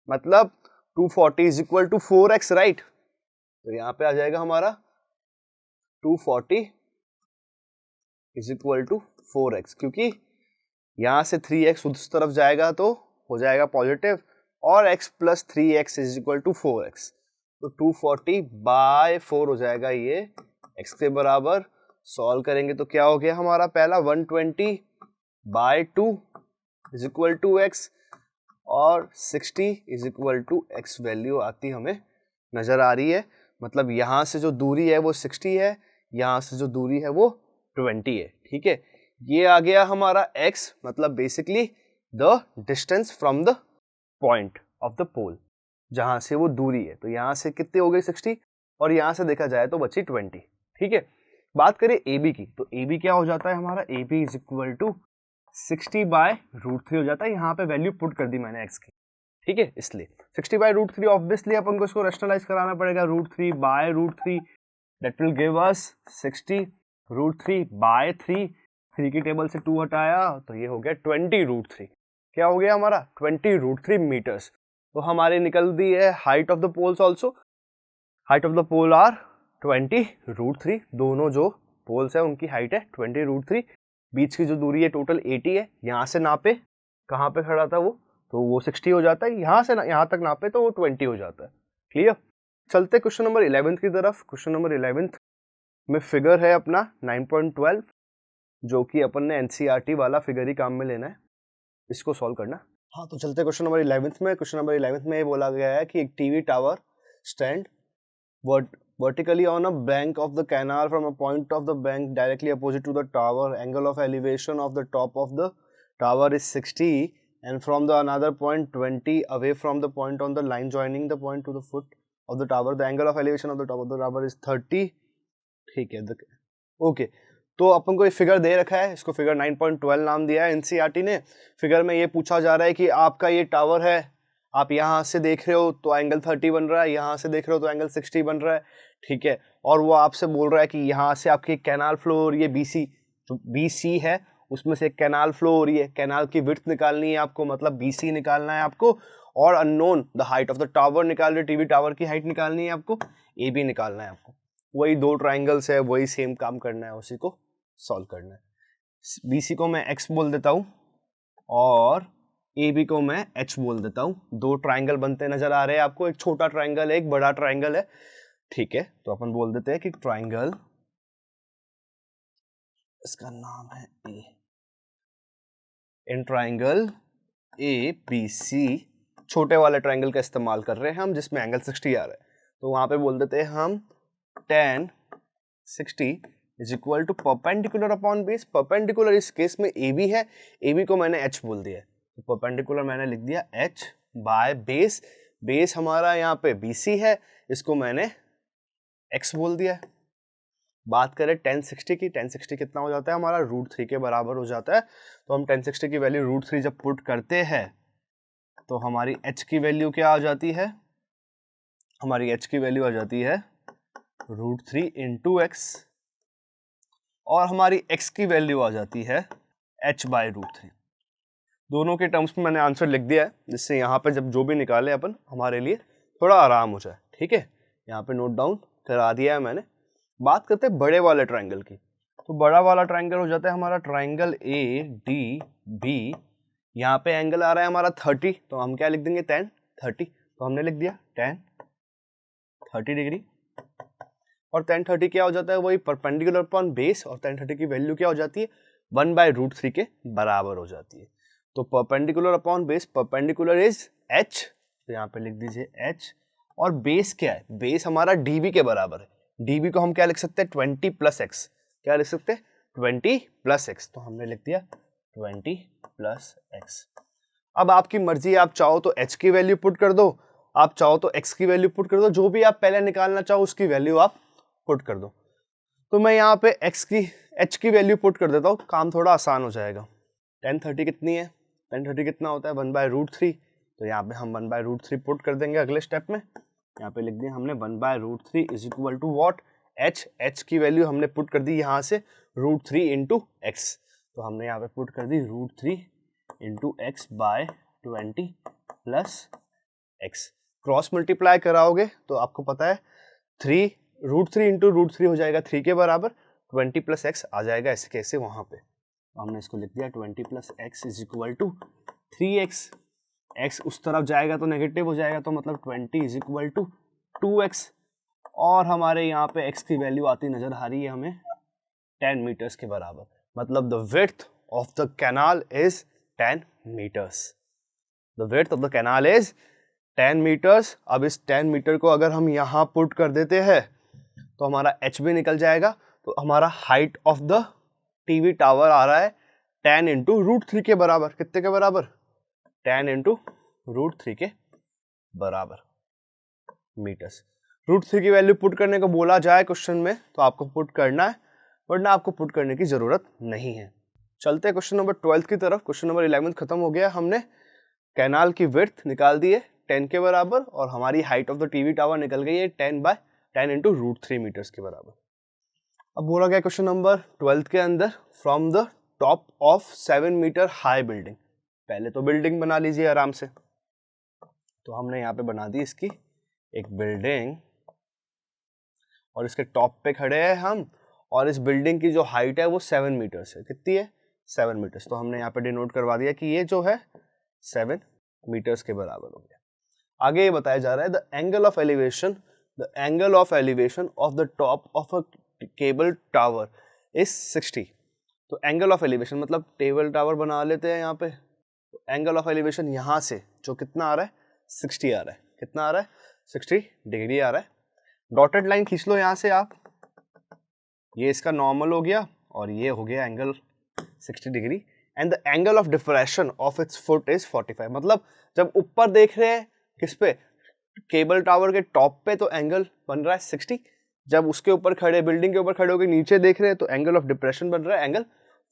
मतलब 240 is equal to 4x, right. तो यहाँ पे आ जाएगा हमारा 240 इज इक्वल टू 4x, क्योंकि यहाँ से 3x उस तरफ जाएगा तो हो जाएगा पॉजिटिव और x plus 3x is equal to 4x, तो 240/4 हो जाएगा ये x के बराबर। सॉल्व करेंगे तो क्या हो गया हमारा पहला 120/2 इज इक्वल टू x और 60 is equal to x value आती हमें नजर आ रही है। मतलब यहाँ से जो दूरी है वो 60 है, यहाँ से जो दूरी है वो 20 है, ठीक है। ये आ गया हमारा x, मतलब basically the distance from the point of the pole, जहां से वो दूरी है। तो यहाँ से कितने हो गई 60 और यहाँ से देखा जाए तो बची 20, ठीक है। बात करें ए बी की, तो ए बी क्या हो जाता है हमारा, A B is equal to 60/√3 हो जाता है। यहाँ पे वैल्यू पुट कर दी मैंने x की, ठीक है। इसलिए 60/√3 ऑब्वियसली अपन को इसको रेशनलाइज कराना पड़ेगा, √3/√3 दैट विल गिव अस 60, √3/3, 3 की टेबल से 2 हटाया तो ये हो गया 20√3। क्या हो गया हमारा 20√3 मीटर्स। तो हमारी निकल दी है height of the poles also. Height of the pole are 20√3, दोनों जो पोल्स है उनकी हाइट है 20√3। बीच की जो दूरी है टोटल 80 है। यहाँ से नापे कहाँ पे खड़ा था वो, तो वो 60 हो जाता है, यहाँ से यहाँ तक नापे तो वो 20 हो जाता है। क्लियर। चलते क्वेश्चन नंबर 11 की तरफ। क्वेश्चन नंबर 11 में फिगर है अपना 9.12, जो कि अपन ने एनसीईआरटी वाला फिगर ही काम में लेना है, इसको सॉल्व करना। हाँ, तो चलते क्वेश्चन नंबर 11 में। क्वेश्चन नंबर 11 में ये बोला गया है कि एक TV tower stand vertically on a bank of the canal from a point of the bank directly opposite to the tower. Angle of elevation of the top of the tower is 60 and from the another point 20 away from the point on the line joining the point to the foot of the tower. The angle of elevation of the top of the tower is 30. ठीक है, okay. तो अपन को ये figure दे रखा है, इसको figure 9.12 नाम दिया है एनसीईआरटी ने। फिगर में ये पूछा जा रहा है कि आपका ये टावर है, आप यहाँ से देख रहे हो तो एंगल 30 बन रहा है, यहाँ से देख रहे हो तो एंगल 60 बन रहा है, ठीक है। और वो आपसे बोल रहा है कि यहाँ से आपकी कैनाल फ्लो हो रही है BC, जो BC है उसमें से एक कैनाल फ्लो हो रही है। कैनाल की विड्थ निकालनी है आपको, मतलब BC निकालना है आपको, और unknown the height of the tower निकाल रहे, टीवी टावर की हाइट निकालनी है आपको, AB निकालना है आपको। वही दो ट्राइंगल्स है, वही सेम काम करना है, उसी को सॉल्व करना है। BC को मैं x बोल देता हूँ और AB को मैं H बोल देता हूँ। दो ट्राइंगल बनते नजर आ रहे हैं आपको, एक छोटा ट्राइंगल है, एक बड़ा ट्राइंगल है, ठीक है। तो अपन बोल देते हैं कि ट्राइंगल, इसका नाम है A। इन ट्राइंगल ABC, छोटे वाले ट्राइंगल का इस्तेमाल कर रहे हैं हम जिसमें एंगल 60 आ रहा है। तो वहां पे बोल देते हैं हम tan 60 is equal to perpendicular upon base. Perpendicular इस केस में AB है, AB को मैंने H बोल दिया है, तो परपेंडिकुलर मैंने लिख दिया H बाय बेस। बेस हमारा यहाँ पे BC है, इसको मैंने X बोल दिया है। बात करें tan 60 की, tan 60 कितना हो जाता है हमारा √3 के बराबर हो जाता है। तो हम tan 60 की वैल्यू √3 जब पुट करते हैं तो हमारी H की वैल्यू क्या आ जाती है, हमारी H की वैल्यू आ जाती है √3 इंटू एक्स, और हमारी X की वैल्यू आ जाती है H बाय √3। दोनों के टर्म्स में मैंने आंसर लिख दिया है, जिससे यहाँ पे जब जो भी निकाले अपन हमारे लिए थोड़ा आराम हो जाए। ठीक है, यहाँ पे नोट डाउन करा दिया है मैंने। बात करते हैं बड़े वाले ट्रायंगल की, तो बड़ा वाला ट्रायंगल हो जाता है हमारा ट्रायंगल ADB। यहाँ पे एंगल आ रहा है हमारा 30, तो हम क्या लिख देंगे tan 30, तो हमने लिख दिया tan 30 डिग्री। और tan 30 क्या हो जाता है, वही परपेंडिकुलर अपॉन बेस, और tan 30 की वैल्यू क्या हो जाती है 1 बाय √3 के बराबर हो जाती है। तो perpendicular upon base, perpendicular is H, तो यहाँ पे लिख दीजिए H, और बेस क्या है, बेस हमारा DB के बराबर है। DB को हम क्या लिख सकते हैं 20 प्लस एक्स, क्या लिख सकते हैं 20 प्लस एक्स, तो हमने लिख दिया 20 प्लस एक्स। अब आपकी मर्जी, आप चाहो तो H की वैल्यू पुट कर दो, आप चाहो तो X की वैल्यू पुट कर दो, जो भी आप पहले निकालना चाहो उसकी वैल्यू आप पुट कर दो। तो मैं यहाँ पे H की वैल्यू पुट कर देता हूँ, काम थोड़ा आसान हो जाएगा। tan 30 कितनी है, tan 30 कितना होता है 1 बाय √3, तो यहाँ पे हम 1 बाय √3 पुट कर देंगे अगले स्टेप में। यहाँ पे लिख दिया हमने 1 by √3 is equal to what, H की वैल्यू हमने पुट कर दी यहाँ से √3 इंटू एक्स, तो हमने यहाँ पे पुट कर दी √3 into x by 20 plus x. Cross multiply कराओगे तो आपको पता है √3 इंटू √3 हो जाएगा 3 के बराबर, 20 प्लस एक्स आ जाएगा ऐसे कैसे वहाँ पे, तो हमने इसको लिख दिया 20 plus x is equal to 3x। x उस तरफ जाएगा तो नेगेटिव हो जाएगा, तो मतलब 20 इज इक्वल टू 2x, और हमारे यहाँ पे x की वैल्यू आती नजर आ रही है हमें 10 मीटर्स के बराबर। मतलब the width of the canal is 10 metres, the width of the canal is 10 metres. अब इस 10 मीटर को अगर हम यहाँ पुट कर देते हैं तो हमारा h भी निकल जाएगा, तो हमारा height of the TV tower आ रहा है 10 इंटू √3 के बराबर। कितने के बराबर, 10 इंटू √3 के बराबर मीटर्स। √3 की वैल्यू पुट करने को बोला जाए क्वेश्चन में तो आपको पुट करना है, वरना आपको पुट करने की जरूरत नहीं है। चलते हैं क्वेश्चन नंबर 12 की तरफ। क्वेश्चन नंबर 11 खत्म हो गया, हमने कैनाल की विड्थ निकाल दी है 10 के बराबर, और हमारी height of the TV tower निकल गई है 10 इंटू √3 मीटर्स के बराबर। अब बोला गया क्वेश्चन नंबर 12 के अंदर, from the top of 7 metre high building. पहले तो बिल्डिंग बना लीजिए आराम से, तो हमने यहाँ पे बना दी इसकी एक बिल्डिंग, और इसके टॉप पे खड़े हैं हम, और इस बिल्डिंग की जो हाइट है वो 7 मीटर्स है। कितनी है 7 मीटर्स, तो हमने यहाँ पे डिनोट करवा दिया कि ये जो है 7 मीटर्स के बराबर हो गया। आगे ये बताया जा रहा है the angle of elevation, the angle of elevation of the top of a cable tower is 60। तो एंगल ऑफ एलिवेशन मतलब टेबल टावर बना लेते हैं यहाँ पे, तो एंगल ऑफ एलिवेशन यहाँ से जो कितना आ रहा है 60 आ रहा है। कितना आ रहा है 60 डिग्री आ रहा है। डॉटेड लाइन खींच लो यहाँ से आप, ये इसका नॉर्मल हो गया और ये हो गया angle 60 degree. And the angle of डिफरेंशन of its foot is 45। मतलब जब ऊपर देख रहे हैं किस पे, केबल टावर के टॉप पे, तो एंगल बन रहा है 60। जब उसके ऊपर खड़े, बिल्डिंग के ऊपर खड़े होकर नीचे देख रहे हैं तो एंगल ऑफ डिप्रेशन बन रहा है एंगल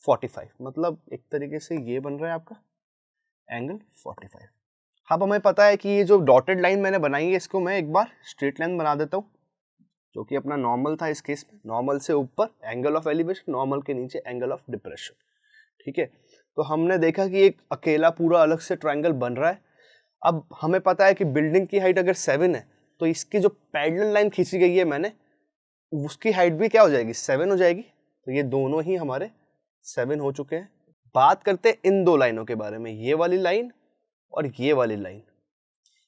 45। मतलब एक तरीके से ये बन रहा है आपका एंगल 45। अब हमें पता है कि ये जो डॉटेड लाइन मैंने बनाई है इसको मैं एक बार स्ट्रेट लाइन बना देता हूँ, जो कि अपना नॉर्मल था इस केस में। नॉर्मल से ऊपर एंगल ऑफ एलिवेशन, नॉर्मल के नीचे एंगल ऑफ डिप्रेशन। ठीक है, तो हमने देखा कि एक अकेला पूरा अलग से ट्रायंगल बन रहा है। अब हमें पता है कि बिल्डिंग की हाइट अगर 7 है तो इसकी जो पैरेलल लाइन खींची गई है मैंने, उसकी हाइट भी क्या हो जाएगी 7 हो जाएगी। तो ये दोनों ही हमारे 7 हो चुके हैं। बात करते हैं इन दो लाइनों के बारे में, ये वाली लाइन और ये वाली लाइन।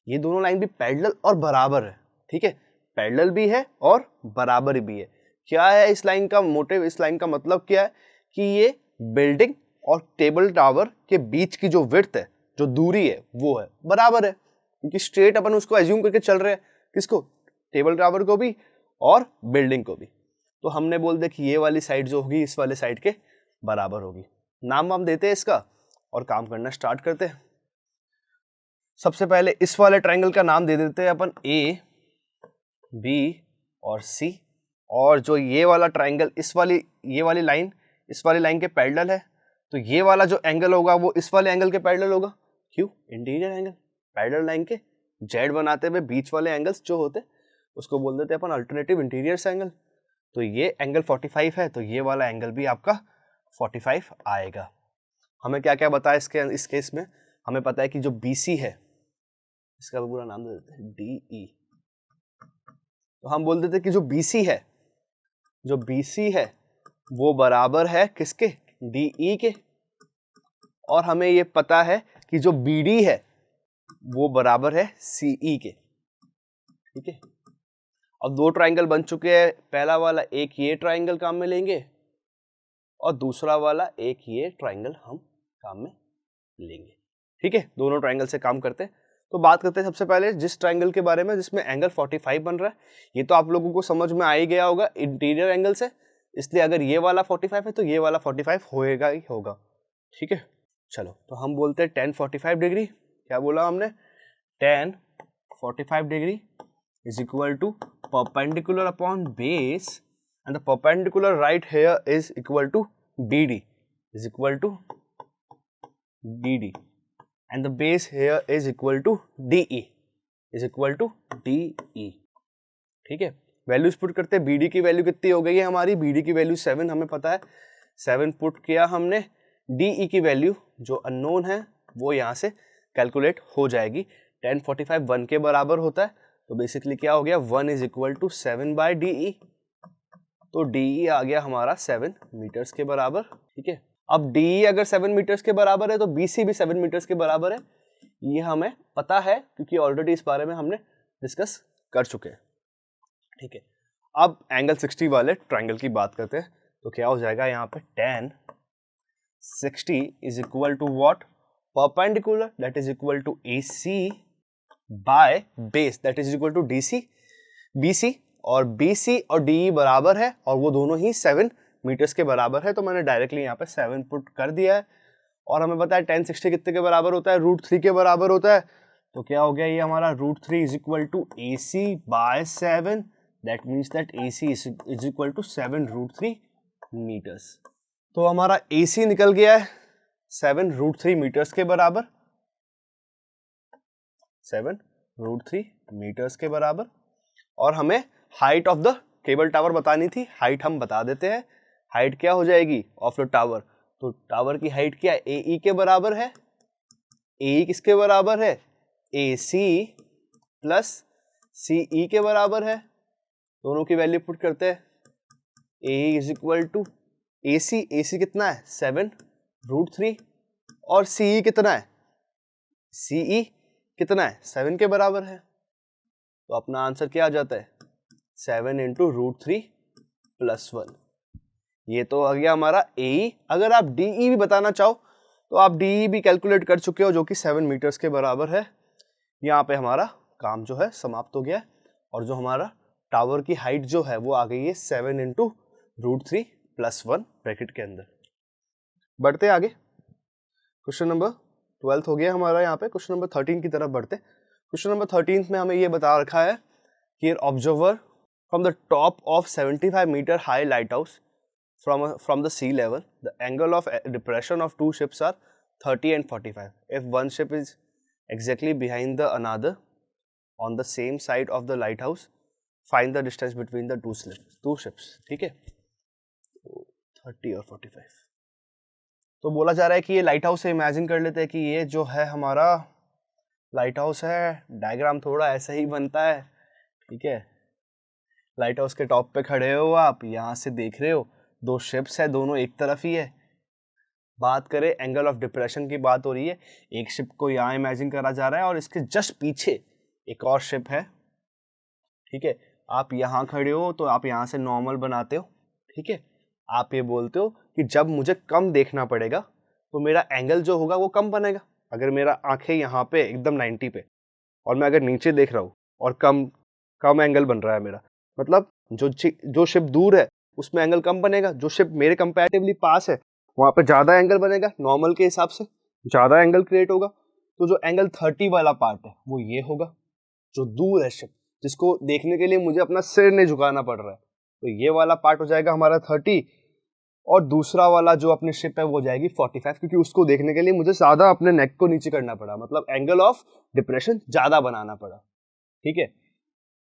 ये दोनों लाइन भी पैरेलल और बराबर है। ठीक है, पैरेलल भी है और बराबर भी है। क्या है इस लाइन का मोटिव, इस लाइन का मतलब क्या है कि ये बिल्डिंग और टेबल टावर के बीच की जो विड्थ है, जो दूरी है, वो है बराबर है, क्योंकि स्ट्रेट अपन उसको एज्यूम करके चल रहे हैं। किसको, टेबल टावर को भी और बिल्डिंग को भी। तो हमने बोल दिया कि ये वाली साइड जो होगी इस वाले साइड के बराबर होगी। नाम हम देते हैं इसका और काम करना स्टार्ट करते हैं। सबसे पहले इस वाले ट्रायंगल का नाम दे देते हैं अपन ए, बी और सी, और जो ये वाला ट्रायंगल ये वाली लाइन इस वाली लाइन के पैरेलल है, तो ये वाला जो एंगल होगा वो इस वाले एंगल के पैरेलल होगा। क्यों? इंटीरियर एंगल, पैरेलल लाइन के जेड बनाते हुए बीच वाले एंगल्स जो होते उसको बोल देते हैं अपन अल्टरनेटिव इंटीरियर एंगल। तो ये एंगल 45 है, तो ये वाला एंगल भी आपका 45 आएगा। हमें क्या क्या बताया इस केस में? हमें पता है कि जो BC है इसका भी पूरा नाम दे देते हैं DE। तो हम बोल देते हैं कि जो BC है वो बराबर है किसके? DE के। और हमें ये पता है कि जो BD है वो बराबर है CE के। ठीक है, अब दो ट्रायंगल बन चुके हैं। पहला वाला एक ये ट्रायंगल काम में लेंगे और दूसरा वाला एक ये ट्रायंगल हम काम में लेंगे। ठीक है, दोनों ट्रायंगल से काम करते हैं। तो बात करते हैं सबसे पहले जिस ट्रायंगल के बारे में जिसमें एंगल 45 बन रहा है। ये तो आप लोगों को समझ में आ ही गया होगा इंटीरियर एंगल से, इसलिए अगर ये वाला 45 है तो ये वाला 45 होएगा ही होगा। ठीक है, चलो तो हम बोलते हैं tan 45 डिग्री। क्या बोला हमने? tan 45 degree is equal to perpendicular upon base and the perpendicular right here is equal to BD is equal to BD and the base here is equal to DE is equal to DE। ठीक है, values put करते हैं। BD की value कितनी हो गई है हमारी? BD की वैल्यू 7 हमें पता है, 7 पुट किया हमने। DE की वैल्यू जो अननोन है वो यहाँ से कैलकुलेट हो जाएगी। tan 45 1 के बराबर होता है, तो बेसिकली क्या हो गया? 1 is equal to 7 by DE। E DE E गया हमारा 7 मीटर्स के बराबर। ठीक है, अब DE अगर 7 मीटर्स के बराबर है तो BC भी 7 मीटर्स के बराबर है। ये हमें पता है क्योंकि ऑलरेडी इस बारे में हमने डिस्कस कर चुके हैं। ठीक है, अब एंगल 60 वाले ट्रायंगल की बात करते हैं। तो क्या हो जाएगा यहाँ पे? tan 60 is equal to what? Perpendicular, that is equal to AC by base, that is equal to BC। और BC और DE बराबर है और वो दोनों ही 7 मीटर्स के बराबर है। तो मैंने डायरेक्टली यहाँ पे 7 पुट कर दिया है। और हमें पता है tan 60 कितने के बराबर होता है? √3 के बराबर होता है। तो क्या हो गया ये हमारा? √3 is equal to AC by 7, that means that AC is equal to 7√3 metres. तो हमारा AC निकल गया है 7√3 मीटर्स के बराबर, 7√3 मीटर्स के बराबर। और हमें height of the cable tower बतानी थी। हाइट हम बता देते हैं। हाइट क्या हो जाएगी ऑफ द टावर? तो टावर की हाइट क्या है? AE के बराबर है। AE किसके बराबर है? AC प्लस CE के बराबर है। दोनों की वैल्यू पुट करते हैं। AE is equal to AC कितना है? 7√3 और CE कितना है? CE कितना है? 7 के बराबर है। तो अपना आंसर क्या आ जाता है? 7 इंटू √3 प्लस 1। ये तो आ गया हमारा AE। अगर आप DE भी बताना चाहो तो आप DE भी कैलकुलेट कर चुके हो, जो कि 7 मीटर्स के बराबर है। यहाँ पे हमारा काम जो है समाप्त हो गया है। और जो हमारा टावर की हाइट जो है वो आ गई है 7 इंटू √3 प्लस 1 ब्रैकेट के अंदर। बढ़ते आगे, क्वेश्चन नंबर 12 हो गया हमारा। यहाँ पे क्वेश्चन नंबर 13 की तरफ बढ़ते। क्वेश्चन नंबर 13 में हमें ये बता रखा है कि observer from the top of 75 metre high light house from the sea level, the angle of depression of two ships are 30 and 45. If one ship is exactly behind the another on the same side of the lighthouse, find the distance between the two ships. ठीक है, 30 और 45। तो बोला जा रहा है कि ये लाइट हाउस से इमेजिन कर लेते हैं कि ये जो है हमारा लाइट हाउस है। डायग्राम थोड़ा ऐसा ही बनता है। ठीक है, लाइट हाउस के टॉप पे खड़े हो आप, यहाँ से देख रहे हो, दो शिप्स है, दोनों एक तरफ ही है। बात करें एंगल ऑफ डिप्रेशन की, बात हो रही है। एक शिप को यहाँ इमेजिन करा जा रहा है और इसके जस्ट पीछे एक और शिप है। ठीक है, आप यहाँ खड़े हो तो आप यहाँ से नॉर्मल बनाते हो। ठीक है, आप ये बोलते हो कि जब मुझे कम देखना पड़ेगा तो मेरा एंगल जो होगा वो कम बनेगा। अगर मेरा आंखें यहाँ पे एकदम 90 पे और मैं अगर नीचे देख रहा हूँ और कम कम एंगल बन रहा है मेरा, मतलब जो शिप दूर है उसमें एंगल कम बनेगा, जो शिप मेरे कंपैरेटिवली पास है वहां पे ज्यादा एंगल बनेगा, नॉर्मल के हिसाब से ज्यादा एंगल क्रिएट होगा। तो जो एंगल 30 वाला पार्ट है वो ये होगा, जो दूर है शिप, जिसको देखने के लिए मुझे अपना सिर नहीं झुकाना पड़ रहा है, तो ये वाला पार्ट हो जाएगा हमारा 30, और दूसरा वाला जो अपनी शिप है वो हो जाएगी 45, क्योंकि उसको देखने के लिए मुझे ज्यादा अपने नेक को नीचे करना पड़ा, मतलब एंगल ऑफ डिप्रेशन ज्यादा बनाना पड़ा। ठीक है,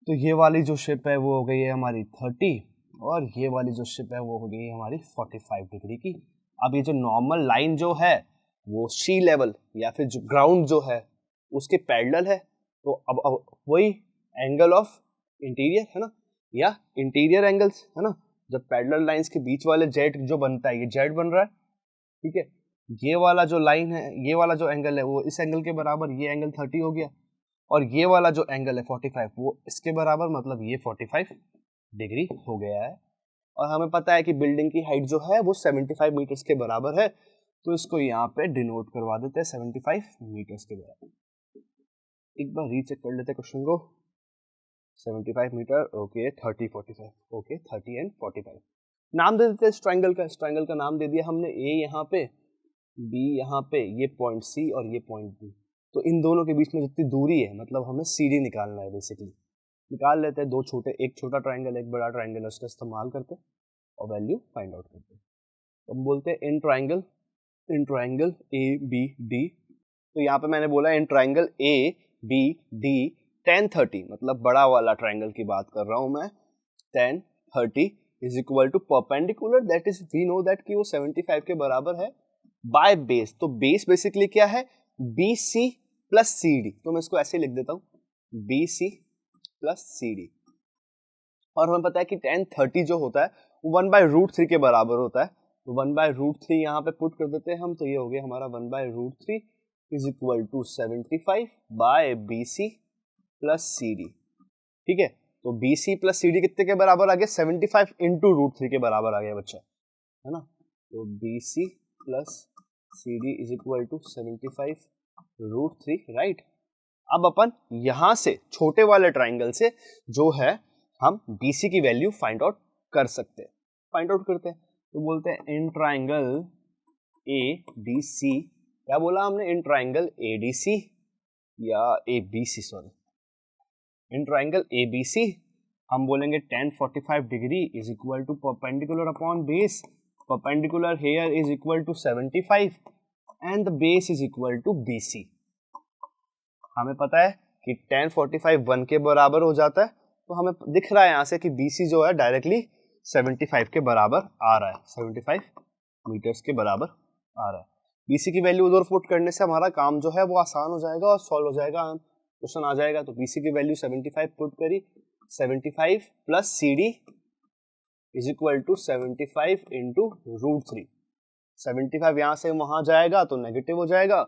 तो ये वाली जो शिप है वो हो गई है हमारी 30, और ये वाली जो शिप है वो हो गई है हमारी 45 डिग्री की। अब ये जो नॉर्मल लाइन जो है वो सी लेवल या फिर जो ग्राउंड जो है उसके पैरेलल है, तो अब वही एंगल ऑफ इंटीरियर है ना, या इंटीरियर एंगल्स है ना, जब पैरेलल लाइंस के बीच वाले जेड जो बनता है, ये जेड बन रहा है। ठीक है, ये वाला जो लाइन है, ये वाला जो एंगल है वो इस एंगल के बराबर, ये एंगल 30 हो गया, और ये वाला जो एंगल है 45 वो इसके बराबर, मतलब ये 45 डिग्री हो गया है। और हमें पता है कि बिल्डिंग की हाइट जो है वो 75 मीटर्स के बराबर है, तो इसको यहाँ पे डिनोट करवा देते हैं 75 मीटर्स के बराबर। एक बार रीचेक कर लेते हैं क्वेश्चन को। 75 मीटर, ओके 30 45, ओके 30 एंड 45। नाम दे देते हैं इस ट्रायंगल का, इस ट्रायंगल का नाम दे दिया हमने, ए यहाँ पे, बी यहाँ पे, ये पॉइंट सी और ये पॉइंट बी। तो इन दोनों के बीच में जितनी दूरी है, मतलब हमें सीडी निकालना है बेसिकली। निकाल लेते हैं, दो छोटे, एक छोटा ट्रायंगल एक बड़ा ट्रायंगल, उसका इस्तेमाल करते और वैल्यू फाइंड आउट करते हैं। हम बोलते हैं in triangle A B D, तो यहाँ पे मैंने बोला in triangle A B D tan 30, मतलब बड़ा वाला ट्रायंगल की बात कर रहा हूं मैं, tan 30 is equal to perpendicular, that is we know that कि वो 75 के बराबर है, बाय बेस। तो बेस बेसिकली क्या है, BC प्लस CD, तो मैं इसको ऐसे लिख देता हूं, BC प्लस CD। और हमें पता है कि tan 30 जो होता है वो 1/√3 के बराबर होता है, तो 1/√3 यहाँ पे पुट कर देते हैं हम, तो ये हो गया हमारा 1/√3 is equal to 75 by BC plus CD। ठीक है, तो BC प्लस CD कितने के बराबर आ गया, 75 इंटू √3 के बराबर आ गया बच्चा, है ना। तो BC plus CD is equal to 75 √3, right. अब अपन यहां से छोटे वाले ट्राइंगल से जो है हम BC की वैल्यू फाइंड आउट कर सकते हैं, फाइंड आउट करते हैं। तो बोलते हैं इन ट्राइंगल ADC, क्या बोला हमने, इन ट्राइंगल ADC या ABC, sorry, in triangle ABC हम बोलेंगे tan 45 degree is equal to perpendicular upon base, perpendicular here is equal to 75 and the base is equal to BC। हमें पता है कि tan 45 1 के बराबर हो जाता है, तो हमें दिख रहा है यहाँ से कि BC जो है डायरेक्टली 75 के बराबर आ रहा है, 75 मीटर्स के बराबर आ रहा है। BC की वैल्यू उधर पुट करने से हमारा काम जो है वो आसान हो जाएगा और सॉल्व हो जाएगा, क्वेश्चन आ जाएगा। तो BC की वैल्यू 75 पुट करी, 75 plus CD is equal to 75 into √3। 75 यहाँ से वहां जाएगा तो नेगेटिव हो जाएगा,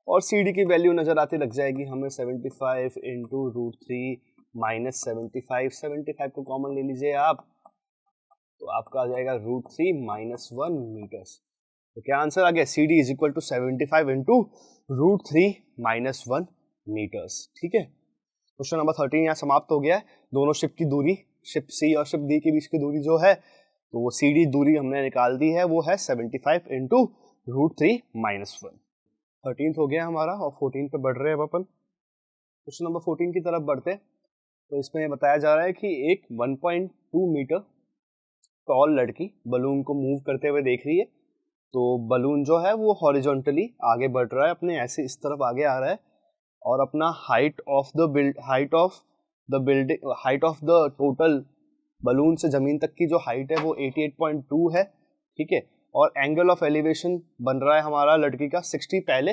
और CD की वैल्यू नजर आती लग जाएगी हमें, 75 इंटू √3 माइनस 75 को कॉमन ले लीजिए आप, तो आपका आ जाएगा √3 माइनस 1 मीटर्स। तो क्या आंसर आ गया, CD is equal to 75 into √3 minus 1 metres. ठीक है, क्वेश्चन नंबर 13 यहाँ समाप्त हो गया है। दोनों शिप की दूरी, शिप C और शिप D के बीच की दूरी जो है, तो वो CD दूरी हमने निकाल दी है, वो है 75 इंटू √3 माइनस 1। 13th हो गया हमारा, और 14 पे बढ़ रहे हैं अब अपन। क्वेश्चन नंबर 14 की तरफ बढ़ते हैं। तो इसमें बताया जा रहा है कि एक 1.2 मीटर टॉल लड़की बलून को मूव करते हुए देख रही है। तो बलून जो है वो हॉरिजॉन्टली आगे बढ़ रहा है, अपने ऐसे इस तरफ आगे आ रहा है, और अपना height of the total balloon से जमीन तक की जो हाइट है वो 88.2 है। ठीक है, और एंगल ऑफ एलिवेशन बन रहा है हमारा लड़की का 60 पहले,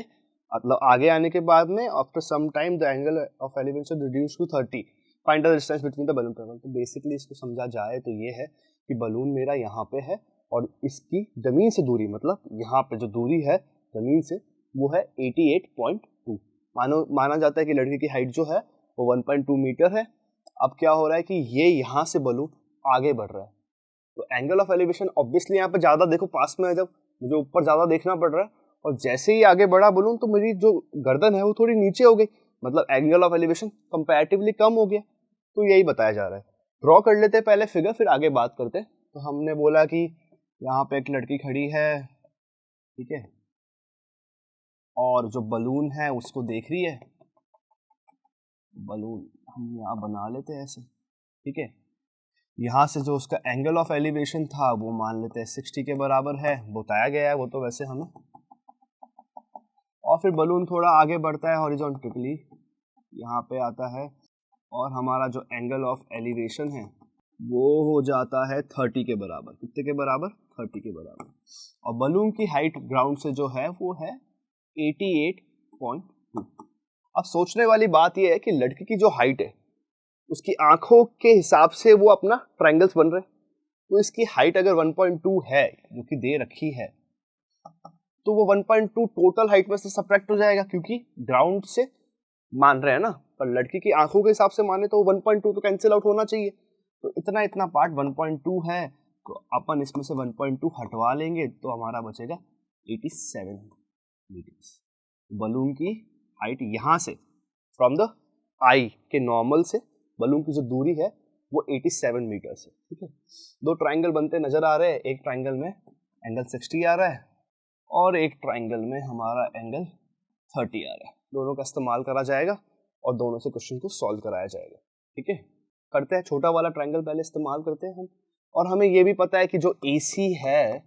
मतलब आगे आने के बाद में after some time the angle of elevation reduce to 30, find the distance between the balloon travel. तो बेसिकली इसको समझा जाए तो ये है कि बलून मेरा यहाँ पे है और इसकी जमीन से दूरी, मतलब यहाँ पे जो दूरी है जमीन से वो है 88.2। माना जाता है कि लड़की की हाइट जो है वो 1.2 मीटर है। अब क्या हो रहा है कि ये यहाँ से बलून आगे बढ़ रहा है, तो एंगल ऑफ एलिवेशन ऑब्वियसली यहाँ पे ज्यादा, देखो पास में है जब मुझे ऊपर ज्यादा देखना पड़ रहा है, और जैसे ही आगे बढ़ा बलून तो मेरी जो गर्दन है वो थोड़ी नीचे हो गई, मतलब एंगल ऑफ एलिवेशन कंपैरेटिवली कम हो गया। तो यही बताया जा रहा है। ड्रॉ कर लेते हैं पहले फिगर, फिर आगे बात करते हैं। तो हमने बोला कि यहाँ पे एक लड़की खड़ी है, ठीक है, और जो बलून है उसको देख रही है। बलून हम यहाँ बना लेते हैं ऐसे, ठीक है। यहाँ से जो उसका एंगल ऑफ एलिवेशन था वो मान लेते हैं 60 के बराबर है, बताया गया है वो तो वैसे हमें। और फिर बलून थोड़ा आगे बढ़ता है हॉरिजॉन्टली, यहाँ पे आता है, और हमारा जो एंगल ऑफ एलिवेशन है वो हो जाता है 30 के बराबर। कितने के बराबर? 30 के बराबर। और बलून की हाइट ग्राउंड से जो है वो है 88.2। अब सोचने वाली बात यह है कि लड़की की जो हाइट है उसकी आंखों के हिसाब से वो अपना ट्रायंगल्स बन रहे हैं। तो इसकी हाइट अगर 1.2 है जो कि दे रखी है, तो वो 1.2 टोटल हाइट में से सब्ट्रैक्ट हो जाएगा, क्योंकि ग्राउंड से मान रहे हैं ना, पर लड़की की आंखों के हिसाब से माने तो 1.2 तो कैंसिल आउट होना चाहिए। तो इतना इतना पार्ट 1.2 है, तो अपन इसमें से 1.2 हटवा लेंगे तो हमारा बचेगा 87 मीटर्स। बलून की हाइट यहाँ से फ्रॉम द आई के नॉर्मल से बलून की जो दूरी है वो 87 मीटर्स है, ठीक है। दो ट्रायंगल बनते नजर आ रहे हैं, एक ट्रायंगल में एंगल 60 आ रहा है और एक ट्रायंगल में हमारा एंगल 30 आ रहा है। दोनों का इस्तेमाल करा जाएगा और दोनों से क्वेश्चन को सॉल्व कराया जाएगा, ठीक है। करते हैं छोटा वाला ट्रायंगल पहले इस्तेमाल करते हैं हम। और हमें ये भी पता है कि जो AC है,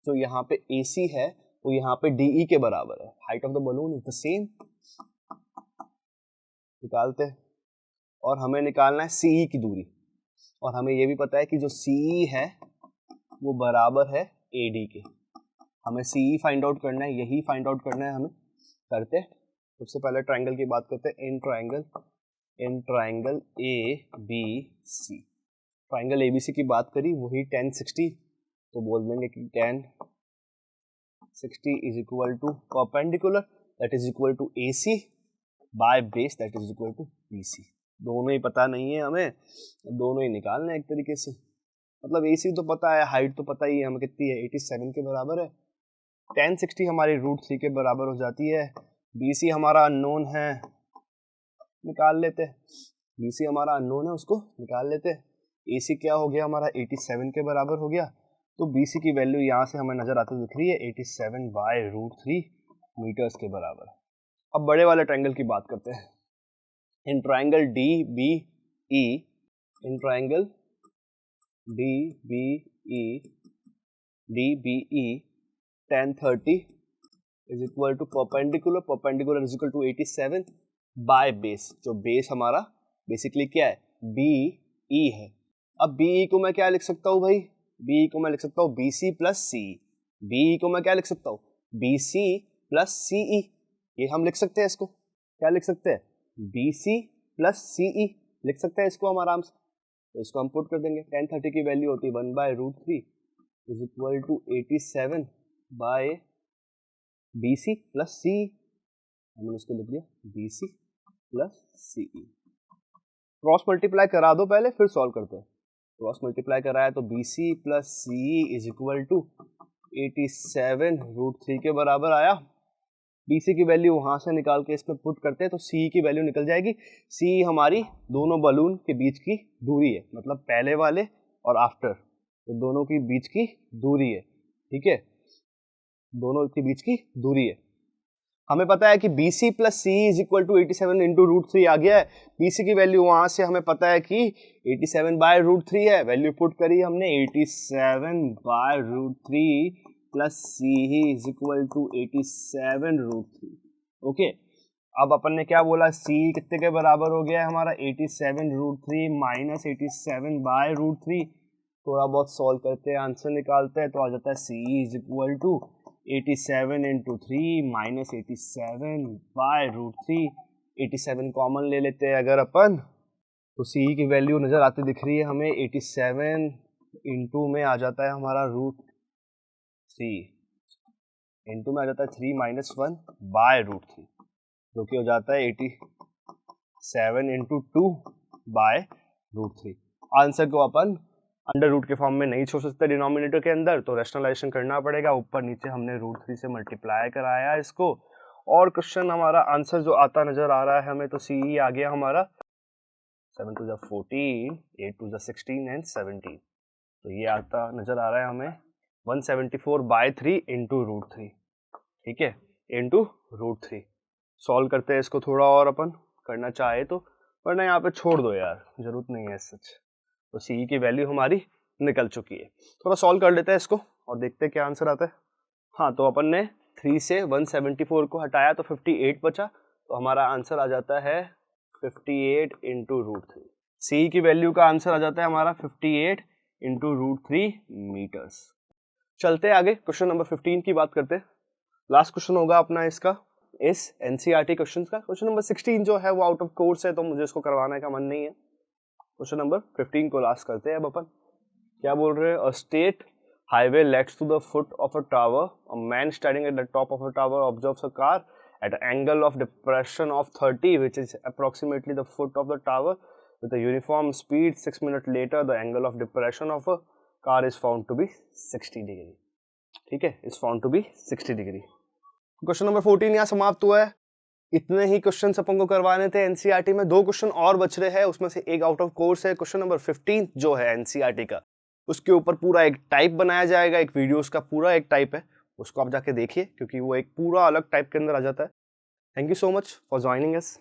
जो यहाँ पे AC है वो यहाँ पे DE के बराबर है। Height of the balloon is the same, निकालते हैं। और हमें निकालना है CE की दूरी, और हमें ये भी पता है कि जो CE है वो बराबर है AD के। हमें CE फाइंड आउट करना है, यही फाइंड आउट करना है हमें। करते हैं। सबसे पहले ट्रायंगल की बात करते हैं। In triangle ABC, triangle ABC की बात करी, वही tan 60, तो बोल देंगे कि tan 60 is equal to perpendicular, that is equal to AC by base, that is equal to BC। दोनों ही पता नहीं है हमें, दोनों ही निकालना है एक तरीके से। मतलब AC तो पता है, हाइट तो पता ही है हमें कितनी है, 87 के बराबर है। tan 60 हमारी √3 के बराबर हो जाती है। BC हमारा अननोन है, निकाल लेते हैं। BC हमारा अननोन है, उसको निकाल लेते हैं। AC क्या हो गया हमारा? 87 के बराबर हो गया। तो BC की वैल्यू यहाँ से हमें नजर आती दिख रही है 87 बाय √3 मीटर्स के बराबर। अब बड़े वाले ट्रायंगल की बात करते हैं। In triangle DBE, in triangle DBE tan 30 is equal to perpendicular is equal to 87 by base. जो बेस हमारा बेसिकली क्या है? BE है। अब BE को मैं क्या लिख सकता हूँ भाई? BE को मैं लिख सकता हूँ BC प्लस CE। BE को मैं क्या लिख सकता हूँ? BC plus CE। ये हम लिख सकते हैं, इसको क्या लिख सकते हैं? BC प्लस CE लिख सकते हैं इसको हम आराम से। तो इसको हम पुट कर देंगे। tan 30 की वैल्यू होती है 1 by √3 is equal to 87 by BC plus CE। हमने इसको लिख दिया BC plus CE। Cross multiply करा दो पहले, फिर सॉल्व करते हैं। क्रॉस मल्टीप्लाई कराया तो BC plus CE is equal to 87 √3 के बराबर आया। BC की वैल्यू वहां से निकाल के इसमें पुट करते हैं तो CE की वैल्यू निकल जाएगी। CE हमारी दोनों बलून के बीच की दूरी है, मतलब पहले वाले और आफ्टर, तो दोनों के बीच की दूरी है, ठीक है। दोनों के बीच की दूरी है। हमें पता है कि BC plus CE is equal to 87 into √3 आ गया है। BC की वैल्यू वहां से हमें पता है कि 87 बाय √3 है। वैल्यू पुट करी हमने 87 by √3 plus CE is equal to 87 √3। Okay, अब अपन ने क्या बोला? CE कितने के बराबर हो गया है हमारा? 87 √3 माइनस 87 बाय √3। थोड़ा बहुत सॉल्व करते हैं, आंसर निकालते हैं, तो आ जाता है CE is equal to 87 into 3 minus 87 by √3। 87 common ले लेते हैं अगर अपन, तो CE की वैल्यू नजर आती दिख रही है हमें 87 इंटू में आ जाता है हमारा √3, इंटू में आ जाता है 3 माइनस 1 बाय √3, जो कि हो जाता है 87 इंटू 2 बाय √3। आंसर को अपन अंडर रूट के फॉर्म में नहीं छोड़ सकते डिनोमिनेटर के अंदर, तो रैशनलाइजेशन करना पड़ेगा। ऊपर नीचे हमने √3 से मल्टीप्लाई कराया इसको, और क्वेश्चन हमारा आंसर जो आता नजर आ रहा है हमें, तो CE आ गया हमारा 7 टू ज़ा 14, 8 टू ज़ा 16 एंड 17। तो ये आता नज़र आ रहा है हमें 174/3 इंटू √3, ठीक है, इंटू √3। सॉल्व करते हैं इसको थोड़ा और अपन करना चाहे तो, वरना यहाँ पे छोड़ दो यार, जरूरत नहीं है सच। तो सी की वैल्यू हमारी निकल चुकी है। थोड़ा सॉल्व कर लेते हैं इसको और देखते हैं क्या आंसर आता है। हाँ, तो अपन ने 3 से 174 को हटाया तो 58 बचा, तो हमारा आंसर आ जाता है 58 इंटू √3। सी की वैल्यू का आंसर आ जाता है हमारा 58 इंटू √3 मीटर्स। चलते आगे, क्वेश्चन नंबर 15 की बात करते हैं। लास्ट क्वेश्चन होगा अपना इसका इस एनसीईआरटी क्वेश्चन का। क्वेश्चन नंबर 16 जो है वो आउट ऑफ कोर्स है, तो मुझे इसको करवाने का मन नहीं है। क्वेश्चन नंबर 15 को लास्ट करते हैं अब अपन। क्या बोल रहे हैं? A state highway leads to the foot of a tower, a man standing at the top of a tower observes a car at an angle of depression of 30, which is approximately the foot of the tower, with a uniform speed. 6 minutes later, the angle of depression of a car is found to be 60 degree. ठीक है, is found to be 60 degree. Question number 14 यहाँ समाप्त हुआ है। इतने ही question अपन को करवाने थे एनसीईआरटी में। 2 क्वेश्चन और बच रहे हैं, उसमें से एक आउट ऑफ कोर्स है। क्वेश्चन नंबर 15 जो है एनसीईआरटी का, उसके ऊपर पूरा एक टाइप बनाया जाएगा, एक वीडियोस का पूरा एक टाइप है, उसको आप जाके देखिए, क्योंकि वो एक पूरा अलग टाइप के अंदर आ जाता है। Thank you so much for joining us.